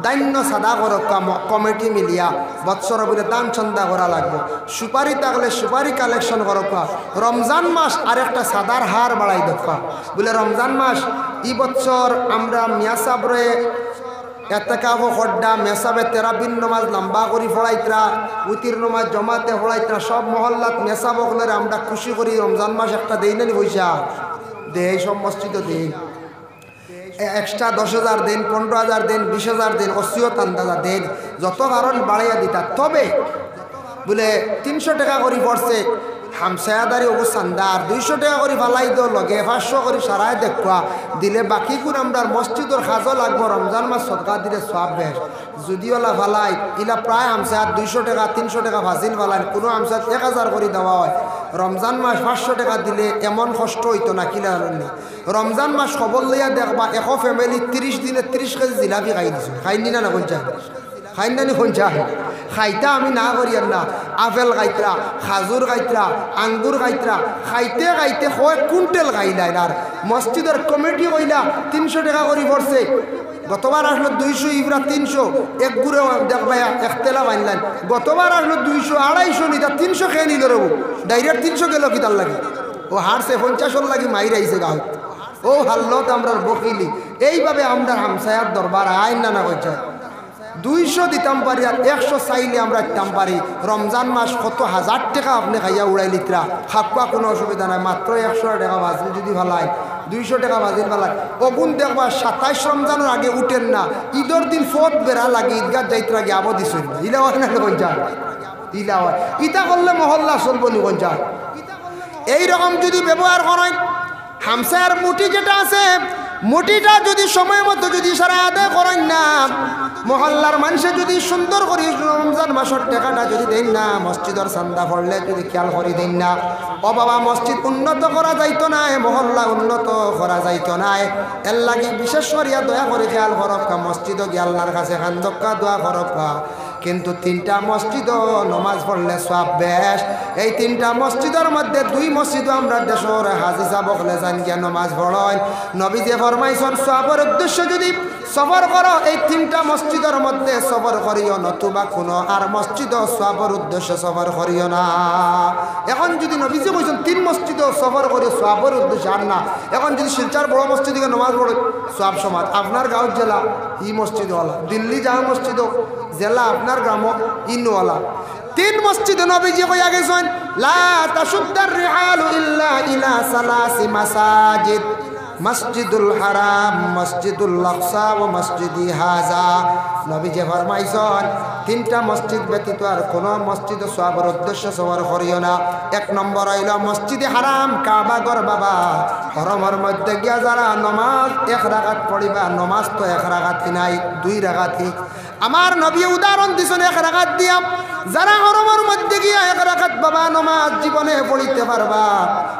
দান্য সাদা করক্কা কমিটি মিলিয়া বৎসর বলে দান চন্দা করা লাগবে। সুপারি থাকলে সুপারি কালেকশন করক্কা। রমজান মাস আরেকটা সাদার হার বাড়াই দেখা বলে, রমজান মাস ই বছর আমরা মিয়া সাবরে এতেকাফ খড্ডা মেসাবে তেরাবিন নমাজ লম্বা করি ফড়াইতরা, উতির নমাজ জমাতে ফড়াইতরা, সব মহল্লাত মেসাব হলে আমরা খুশি করি। রমজান মাস একটা দেই না পয়সা দেই, সব মসজিদও দেই, এক্সট্রা 10,000 দেন, 15,000 দেন, 20,000 দেন, অসিয়ত আন্দাজা দেন, যত কারণ বাড়াইয়া দিতা। তবে বলে 300 টাকা করে পড়ছে হামসায়াদারি অবু চান্দার, 200 টাকা করে ফালাই দিও লগে, 500 করে সারাই দেখবা দিলে, বাকি গুণ আমরা মসজিদের খাজও লাগবো। রমজান মাস সদকা দিলে সব বেশ। যদিওলা ফালাই ইলা প্রায় হামসায়াত 200 টাকা 300 টাকা ফাজিল ফালাই, কোনো হামসায়াত 1000 করে দেওয়া হয়। রমজান মাস 500 টাকা দিলে এমন কষ্ট হইতো না কিনা। রমজান মাস খবর লইয়া দেখবা এখো ফ্যামিলি 30 দিনে 30 কেজি জিলাপি খাই দিছো, খাইনি না পঞ্চায়েত খাইন্দানি পঞ্চায়েত খাইতা আমি না করি আর না। আপেল খাইতরা, খাজুর খাইতরা, আঙ্গুর খাইতরা, খাইতে খাইতে কয়েক কুইন্টাল খাইলাই। আর মসজিদের কমিটি কইলা 300 টাকা করে পড়ছে। গতবার আসলো 200, ইবরা 300, এক গুড়ে দেখবা একতেলা বানলেন। গতবার আসলো 200, 250 নিতা 300 খেয়ে নিল রবু, ডাইরেক্ট 300 গেল কি তার লাগে। ও হারছে 50 লাগে মাইর আইছে গাঁও। ও হাল্লত আমরা বকিলি। এইভাবে আমরা হামসায়ার দরবার আইন না কইছে 200 দিতাম পারি, আর 100 চাইলে আমরা দিতাম পারি। রমজান মাস কত হাজার টাকা আপনি খাইয়া উড়াই লিতরা, খাপা কোনো অসুবিধা নাই। মাত্র 100 টাকা বাজিল যদি ভালাই, 200 টাকা বাজিল ভালাই। অগুন দেখবা 27 রমজানের আগে উঠেন না, ঈদের দিন ফোট বেড়া লাগে, ঈদগাহ যাইতে লাগে আবো দিছেন ইলা হয় না পঞ্চায়েত, ইলা হয়। ইটা করলে মহল্লা চলবো নি পঞ্চায়েত। এইরকম যদি ব্যবহার করেন, হামসার মুঠি যেটা আছে, মুঠিটা যদি সময় মতো যদি সারা আদায় করেন না, মহল্লার মানুষে যদি সুন্দর করে রমজান মাসের টাকাটা যদি দেন না, মসজিদের চান্দা পড়লে যদি খেয়াল করে দেন না, ও বাবা মসজিদ উন্নত করা যাইতো না, মহল্লা উন্নত করা যাইতো না। এর লাগে বিশেষ করিয়া দয়া করে খেয়াল করক্কা, মসজিদও গিয়ে আল্লাহর কাছে খান্দক্কা দোয়া করক্কা। কিন্তু 3টা মসজিদও নমাজ পড়লে সব বেশ। এই 3টা মসজিদের মধ্যে 2 মসজিদও আমরা দেশের হাজি সাবকলে যান গিয়া নমাজ পড়েন। নবী যে ফরমাইছেন সফরের উদ্দেশ্য যদি সফর করো, এই 3টা মসজিদের মধ্যে সফর করিও, নতুবা কোনো আর মসজিদও সফর উদ্দেশ্য সফর করিও না। এখন যদি নবীজি কইছেন 3 মসজিদও সফর করিও সফর উদ্দেশ্য আর না, এখন যদি শিলচার বড় মসজিদে নমাজ পড়ে সব সমাজ, আপনার গাঁও জেলা ই মসজিদওয়ালা, দিল্লি যাওয়া মসজিদও জেলা আপনার গ্রাম ইনওয়ালা। 3 মসজিদে নবীজি কইয়া গেছেন, লা তাশুদ্দার রিহালু ইল্লা ইলা সালাসি মাসাজিদ, মসজিদুল হারাম, মসজিদুল আকসা ও মসজিদি হাজা। নবীজি ফরমাইছেন 3টা মসজিদ ব্যতীত আর কোনো মসজিদ সওয়াবের উদ্দেশ্য সফর করিও না। 1 নম্বর হইল মসজিদে হারাম, কাবা ঘর বাবা, হরমের মধ্যে গিয়া যারা নমাজ 1 রাকাত পড়িবা, নমাজ তো 1 রাকাত নাই 2 রাকাতই। আমার নবী উদাহরণ দিছেন 1 রাকাত দিয়া, যারা হরমের মধ্যে গিয়া 1 রাকাত বাবা নমাজ জীবনে পড়িতে পারবা,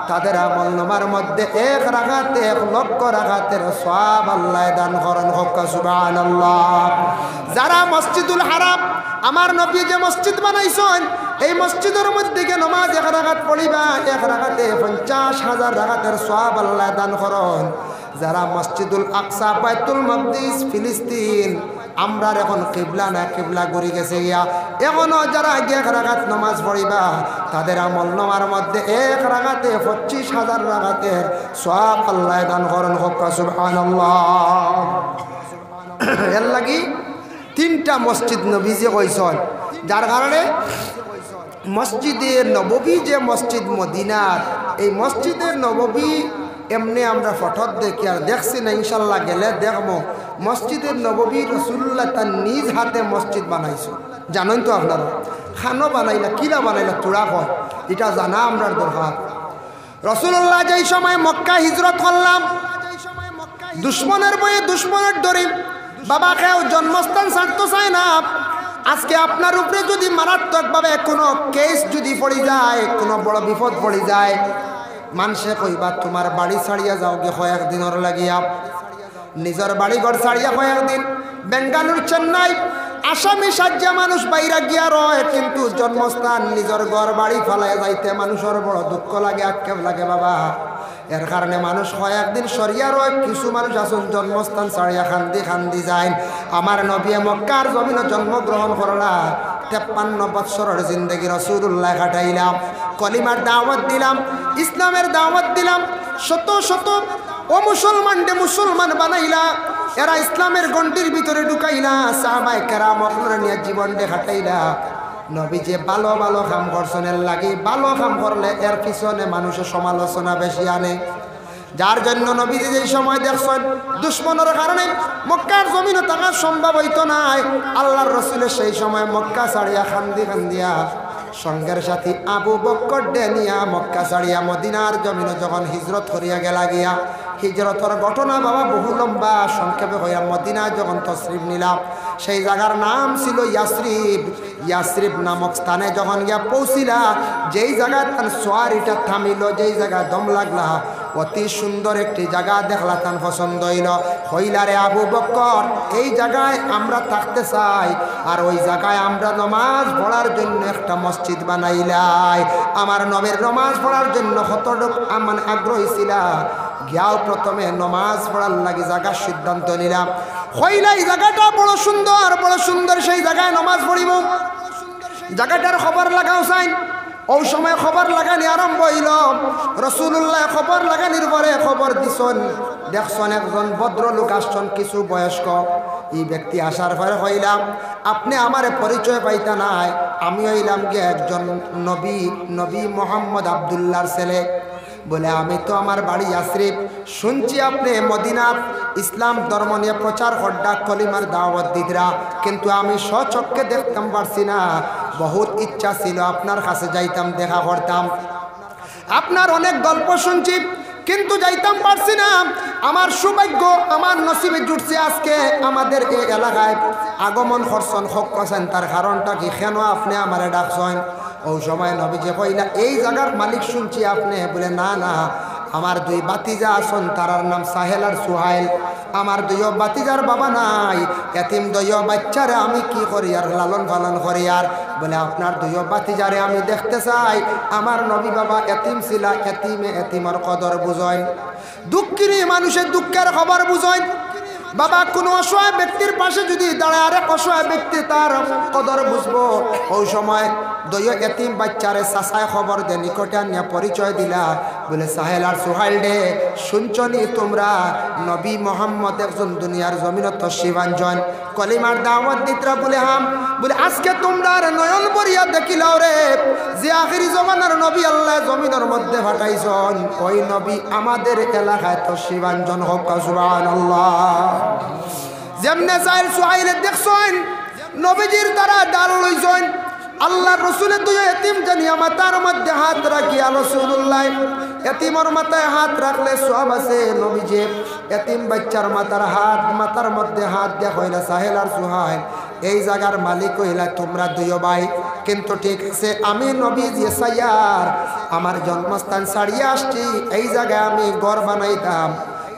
তাদের আমল নামার মধ্যে 1 রাকাতে 1 লক্ষ রাকাতের সওয়াব আল্লাহ দান করেন। হক্কা সুবহানাল্লাহ। যারা মসজিদুল হারাম, আমার নবী যে মসজিদ বানাইছেন, এই মসজিদের মধ্যে গিয়ে নমাজ 1 রাকাত পড়িবা, 1 রাকাতে 50,000 রাকাতের সওয়াব আল্লাহ দান করেন। যারা মসজিদুল আকসা, বাইতুল মাকদিস, ফিলিস্তিন, আমরা এখন কিবলা না কিবলা ঘুরে গেছে গিয়া, এখনো যারা 1 রাকাত নামাজ পড়িবা, তাদের আমল নামার মধ্যে 1 রাকাতে 25,000 রাকাতের সওয়াব আল্লাহ দান করেন। হক্কা সুবহানাল্লাহ। এর লাগি 3টা মসজিদ নবীজি কইছেন, যার কারণে মসজিদে নববী যে মসজিদ মদিনার, এই মসজিদের নববী এমনি আমরা ফটোত দেখি আর দেখছি না, ইনশাল্লাহ গেলে দেখবো মসজিদের নববী রাসূলুল্লাহ তার নিজ হাতে মসজিদ বানাইছো। জানেন তো আপনারা খানো বানাইলা কিরা বানাইলা তোড়া হয়, এটা জানা আমরা দরকার। রাসূলুল্লাহ যেই সময় মক্কা হিজরত করলাম, দুশ্মনের বয়ে দুশ্মনের ডরে বাবা কেউ জন্মস্থান ছাড়তে চায় না। আজকে আপনার উপরে যদি মারাত্মকভাবে কোনো কেস যদি পড়ে যায়, কোনো বড় বিপদ পড়ে যায়, মানুষে কইবা তোমার বাড়ি ছাড়িয়া যাও গে কয়েকদিনের লাগিয়া, নিজের বাড়ি ঘর ছাড়িয়া কয়েকদিন বেঙ্গালুর চেন্নাই আসামি সাজ্জা মানুষ বাইরা গিয়া রয়, কিন্তু জন্মস্থান নিজের ঘর বাড়ি ফালাইয়া যাইতে মানুষের বড় দুঃখ লাগে, আক্ষেপ লাগে বাবা। এর কারণে মানুষ কয়েকদিন সরিয়া রয়, কিছু মানুষ আসুন জন্মস্থান ছাড়িয়া খান্দি খান্দি যায়। আমার নবী মক্কার জমিনে জন্মগ্রহণ করলা, 53 বৎসরের জিন্দগি রাসূলুল্লাহ কাটাইলাম, কলিমার দাওয়াত দিলাম, ইসলামের দাওয়াত দিলাম, শত শত ও মুসলমানকে মুসলমান বানাইলা, এরা ইসলামের গণ্ডির ভিতরে ঢুকাইলা, সাহাবায়ে কেরাম আপনারা নিয়ে জীবন দেখাটাইলা। নবী যে ভালো ভালো কাম করছেন, এর লাগে ভালো কাম করলে এর পিছনে মানুষের সমালোচনা বেশি আনে। যার জন্য নবী যে সময় দেখছেন দুশ্মনের কারণে মক্কার জমিনে থাকা সম্ভব হইতো না, আল্লাহর রাসূলের সেই সময় মক্কা ছাড়িয়া খান্দি খান্দিয়া সঙ্গের সাথী আবু বকর ডেনিয়া মক্কা ছাড়িয়া মদিনার জমিনে যখন হিজরত করিয়া গেলা গিয়া, হিজরতের ঘটনা বাবা বহু লম্বা, সংক্ষেপে হইয়া মদিনা যখন তশরিফ নিলাম, সেই জায়গার নাম ছিল ইয়াসরিব। ইয়াসরিব নামক স্থানে যখন গিয়া পৌঁছিলা, যেই জায়গায় তার সোয়ারিটা থামিল, যেই জায়গায় দম লাগলা, অতি সুন্দর একটি জায়গা দেখলা, তার পছন্দ হইলা রে আবু বকর, এই জায়গায় আমরা থাকতে চাই, আর ওই জায়গায় আমরা নমাজ পড়ার জন্য একটা মসজিদ বানাইলাই। আমার নবীর নমাজ পড়ার জন্য কতটুক আমার আগ্রহী ছিলা, গিয়াও প্রথমে নমাজ পড়ার লাগি জায়গার সিদ্ধান্ত নিলাম। হইলা এই জায়গাটা বড় সুন্দর, সেই জায়গায় নমাজ পড়িব। জায়গাটার খবর লাগাও চাই, ওই সময় খবর লাগানি আরম্ভ হইল। রাসূলুল্লাহ খবর লাগানির পরে খবর দিছেন, দেখছেন একজন ভদ্রলোক আসছেন, কিছু বয়স্ক। এই ব্যক্তি আসার পরে হইলাম, আপনি আমারে পরিচয় পাইতা নাই, আমি হইলাম গিয়ে একজন নবী মোহাম্মদ আবদুল্লাহর ছেলে। বলে আমি তো আমার বাড়ি ইয়াসরিব, শুনছি আপনি মদিনার ইসলাম ধর্ম নিয়ে প্রচার করডা, কলিমার দাওয়াত দিদরা, কিন্তু আমি স্বচক্ষে দেখতাম পারছি না। বহুত ইচ্ছা ছিল আপনার কাছে যাইতাম, দেখা করতাম, আপনার অনেক গল্প শুনছি, কিন্তু যাইতাম পারছি না। আমার সৌভাগ্য, আমার নসিবে জুটছে আজকে আমাদের এই এলাকায় আগমন করছেন, হক করছেন। তার কারণটা কি, কেন আপনি আমারে ডাকছেন? ওই সময় নবীজি কইলা, এই জায়গার মালিক শুনছি আপনি। বলে না না, আমার দুই বাতিজা আছেন, তারার নাম সাহেল আর সুহাইল। আমার দুই বাতিজার বাবা নাই, এতিম দুই বাচ্চারে আমি কি করি আর লালন পালন করি আর। বলে আপনার দুই বাতিজারে আমি দেখতে চাই। আমার নবী বাবা এতিম ছিলা, এতিমের কদর বুঝেন, দুঃখিনী মানুষের দুঃখের খবর বুঝেন। বাবা কোনো অসহায় ব্যক্তির পাশে যদি দাঁড়ায়, আরেক অসহায় ব্যক্তি তার কদর বুঝবো। ওই সময় দুই এতিম বাচ্চারে চাচায় খবর দে, নিকটে নিয়ে পরিচয় দিলা। বলে সাহেল আর সুহাইল ডে, শুনছনি তোমরা নবী মোহাম্মদ একজন দুনিয়ার জমিনত তশরিফ আনছেন, কলিমার দাওয়াত দিতরা? বলে হাম। বলে আজকে তোমরা নয়ন বরিয়া দেখিলাও রে, যে আখিরি জমানার নবী আল্লাহ জমিনের মধ্যে পাঠাইছেন, ওই নবী আমাদের এলাকায় তশরিফ আনছেন। হোক সুবহানাল্লাহ। যেমনে সাহেল সুহাইলে দেখছেন নবীজির দ্বারা ডাল লইছেন, আল্লাহ রসুলের দুই এতিম জানিয়া মাথার মধ্যে হাত রাখিয়া রাসূলুল্লাহ এতিমর মাথায় হাত রাখলে সওয়াব আছে। নবীজি এতিম বাচ্চার মাথার মধ্যে হাত দিয়া কইলা, সাহেল আর সুহাইল, এই জায়গার মালিক কইলা তোমরা দুই ভাই, কিন্তু ঠিক আছে আমি নবী ইসাইয়ার আমার জন্মস্থান ছাড়িয়ে আসছি, এই জায়গায় আমি ঘর বানাইতাম।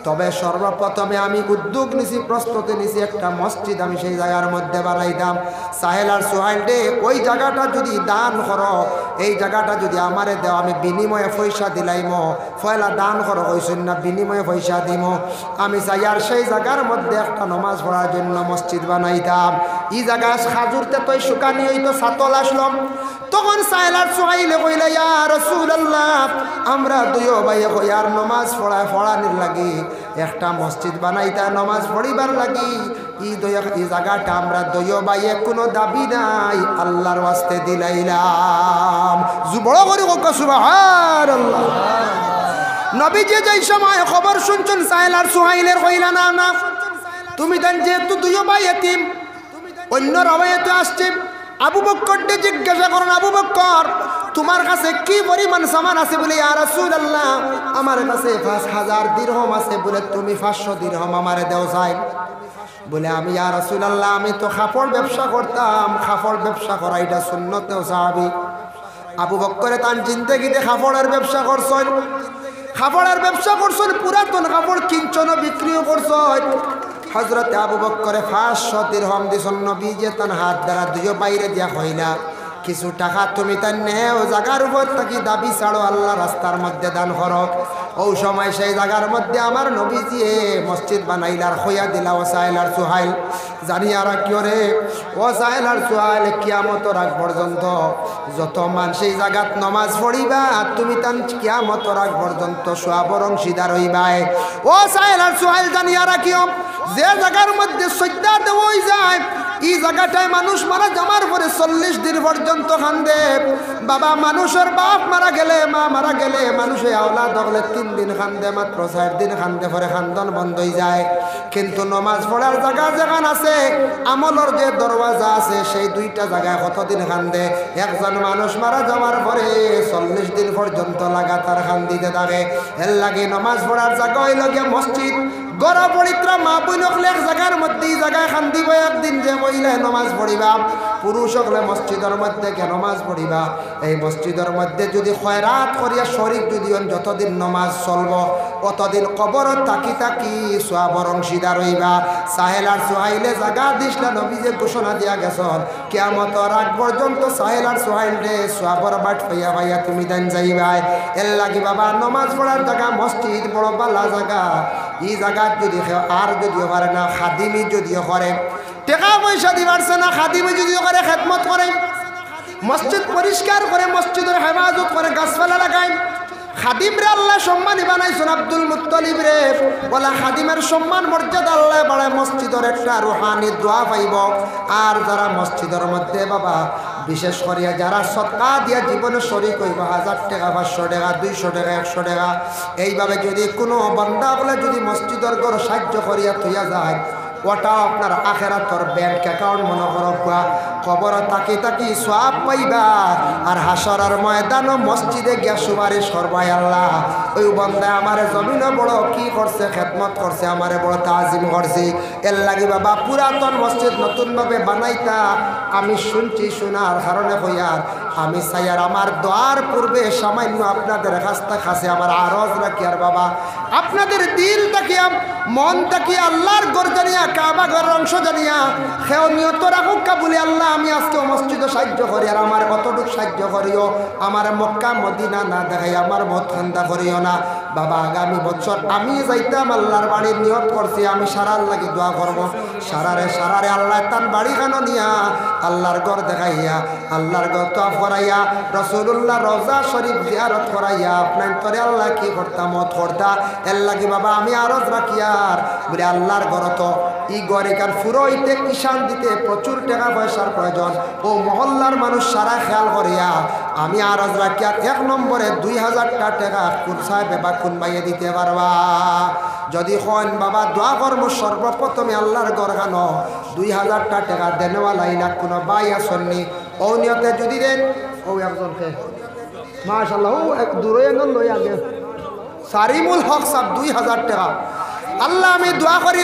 তবে সর্বপ্রথমে আমি উদ্যোগ নিছি, প্রস্তুতি নিছি, একটা মসজিদ আমি সেই জায়গার মধ্যে বানাইতাম। সাহেল আর সুহাইল ডে, ওই জায়গাটা যদি দান করো, এই জায়গাটা যদি আমারে দেও, আমি বিনিময়ে পয়সা দিলাইম। পয়লা দান করো কইছেন না, বিনিময়ে পয়সা দিব। আমি চাই আর সেই জায়গার মধ্যে একটা নমাজ পড়ার জন্য মসজিদ বানাইতাম। এই জায়গায় খাজুরতে তো শুকানি হইতো, ছাতল আসলাম, তখন সাহেলার সুহাইলে কইলা ইয়া রাসূলুল্লাহ আমরা দুইও ভাই কইয়ার নামাজ পড়ানির লাগি একটা মসজিদ বানাইতা নামাজ পড়িবার লাগি এই জায়গাটা আমরা দুইও ভাই কোনো দাবি নাই আল্লাহর ওয়াস্তে দিলাইলাম। বড় করে কোকা সুবহানাল্লাহ। নবীজি যেই সময় খবর শুনছেন সাহেলার সুহাইলের কইলা না না তুমি দেন যেহেতু দুইও ভাই এতিম, অন্য রওয়ায়াতে আসছে আবু বকরকে জিজ্ঞাসা করেন আবু বকর তোমার কাছে কি পরিমাণ সামান আছে বলে ইয়া রাসূলুল্লাহ আমার কাছে 5000 দিরহাম আছে বলে তুমি 500 দিরহাম আমারে দাও চাই বলে আমি ইয়া রাসূলুল্লাহ আমি তো কাপড় ব্যবসা করতাম, কাপড় ব্যবসা করা এটা সুন্নতেও সাহাবী। আবু বকর তার জিন্দেগিতে কাপড়ের ব্যবসা করছেন, কাপড়ের ব্যবসা করছেন, পুরাতন কাপড় কিনছেন বিক্রিও করছেন। হযরতে আবু বকরে 500 দিরহাম দিছেন নবীজি তার হাত দ্বারা দুইও বাইরে দিয়া কইলা কিছু টাকা তুমি তার নেও জায়গার উপর থাকি দাবি ছাড়ো আল্লাহ রাস্তার মধ্যে দান করো। ওই সময় সেই জায়গার মধ্যে আমার নবীজি মসজিদ বানাইলার হইয়া দিলা ও সাহেলার সুহাইল জানিয়া রাখিও রে ও সাহেলার সুহাইল কিয়ামত রাগ পর্যন্ত যত মানুষ সেই জায়গাত নমাজ পড়িবা তুমি তান কিয়ামত রাগ পর্যন্ত সওয়াবের অংশীদার হইবাই। ও সাহেলার সুহাইল জানিয়া রাখিও যে জায়গার মধ্যে সজ্জা দেওয়াই যায় এই জায়গাটায় মানুষ মারা যাওয়ার পরে 40 দিন পর্যন্ত কান্দে। বাবা মানুষের বাপ মারা গেলে মা মারা গেলে মানুষের আওলাদ হলে 3 দিন কান্দে, মাত্র 4 দিন কান্দে পরে খান্দন বন্ধ হয়ে যায়। কিন্তু নমাজ পড়ার জায়গা যেখান আছে আমলের যে দরওয়াজা আছে সেই দুইটা জায়গায় কতদিন কান্দে। একজন মানুষ মারা যাওয়ার পরে 40 দিন পর্যন্ত লাগাতার কান্দিতে থাকে। এর লাগে নমাজ পড়ার জায়গা হইল গিয়ে মসজিদ। গড় পবিত্র মা বোন হলে এক জায়গার মধ্যে এই জায়গায় কান্দিব একদিন যে মহিলায় নমাজ পড়িবা, পুরুষ হলে মসজিদের মধ্যে কে নমাজ পড়িবা। এই মসজিদের মধ্যে যদি খয়রাত করিয়া শরীক যদি যতদিন নমাজ চলব অতদিন কবর তাকি তাকি সওয়াবের অংশীদার হইবা। সাহেলার সুহাইলে জায়গা দিসলা নবী যে ঘোষণা দিয়া গেছেন কিয়ামতের আগ পর্যন্ত সাহেলার সুহাইলে সওয়াবের বাট পাইয়া পাইয়া তুমি দেন যাইবাই। এর লাগি বাবা নমাজ পড়ার জায়গা মসজিদ বড় বালা জায়গা। এই জায়গা যদি আর যদিও পারে না খাদিমি যদিও করে টাকা পয়সা দিবারছে না খাদিমি যদিও করে খেদমত করে মসজিদ পরিষ্কার করে মসজিদের হেফাজত করে গাছপালা লাগায় খাদিম রে আল্লাহ সম্মানী বানাইছেন আব্দুল মুত্তালিব রে বলা খাদিমের সম্মান মর্যাদা আল্লাহ বাড়ায় মসজিদের একটা রুহানি দোয়া পাইব। আর যারা মসজিদের মধ্যে বাবা বিশেষ করিয়া যারা সদকা দিয়া জীবনে শরীক হইব 1000 টাকা 500 টাকা 200 টাকা 100 টাকা এইভাবে যদি কোনো বান্দা বলে যদি মসজিদের ঘর সাহায্য করিয়া থইয়া যায় ওটাও আপনার আখেরাতর ব্যাংক অ্যাকাউন্ট মনে করবা খবর তাকি তাকি সওয়াব পাইবা। আর হাসরের ময়দানও মসজিদে গিয়া সুপারিশ করবাই আল্লাহ ওই বান্দায় আমারে জমিনে বড় কি করছে খেদমত করছে আমারে বড় তাজিম করছে। এর লাগি বাবা পুরাতন মসজিদ নতুনভাবে বানাইতা আমি শুনছি শোনার কারণে হইয়ার আমি চাইয়ার আমার দোয়ার পূর্বে সামান্য আপনাদের কাছে আমার আরজ রাখি আর বাবা আপনাদের দিল তাকিয়া মন তাকিয়া আল্লাহর ঘর জানিয়া কাবা ঘরের অংশ জানিয়া সেও নিয়ত রাখুক বলে আল্লাহ আমি আজকে মসজিদে সাহায্য করি আর আমার কতটুক সাহায্য করিও আমার মক্কা মদিনা না দেখাই আমার মত খান্দা করিও না বাবা। আগামী বছর আমি যাইতাম আল্লাহর বাড়ির নিয়ত করছি আমি সারার লাগি দোয়া করব সারারে আল্লাহ তার বাড়ি খানো নিয়া আল্লাহর ঘর দেখাইয়া আল্লাহর ঘর তোয়াফ করাইয়া রাসূলুল্লাহ রওজা শরীফ জিয়ারত করাইয়া আপনার তরে আল্লাহ কি করতাম মত করতা। এর লাগি বাবা আমি আরজ রাখিয়ার বলে আল্লাহর ঘর তো ই গরিকার ফুরোইতে কিষান দিতে প্রচুর টাকা পয়সার প্রয়োজন ও মহল্লার মানুষ সারা খেয়াল করিয়া আমি আরজ রাখিয়ার 1 নম্বরে 2000 টাকা কোন সাহেব বা কোন বাইয়ে দিতে পারবা। যদি হন বাবা দোয়া কর্ম সর্বপ্রথমে আল্লাহর ঘর গানো 2000 টাকা দেনওয়ালা ইলা কোনো বাই আসননি ও নিয়তে যদি দেন ও একজনকে মাশাআল্লাহ ও এক দূরে লই আগে সারিমুল হক সাহেব 2000 টাকা আল্লাহ আমি দোয়া করি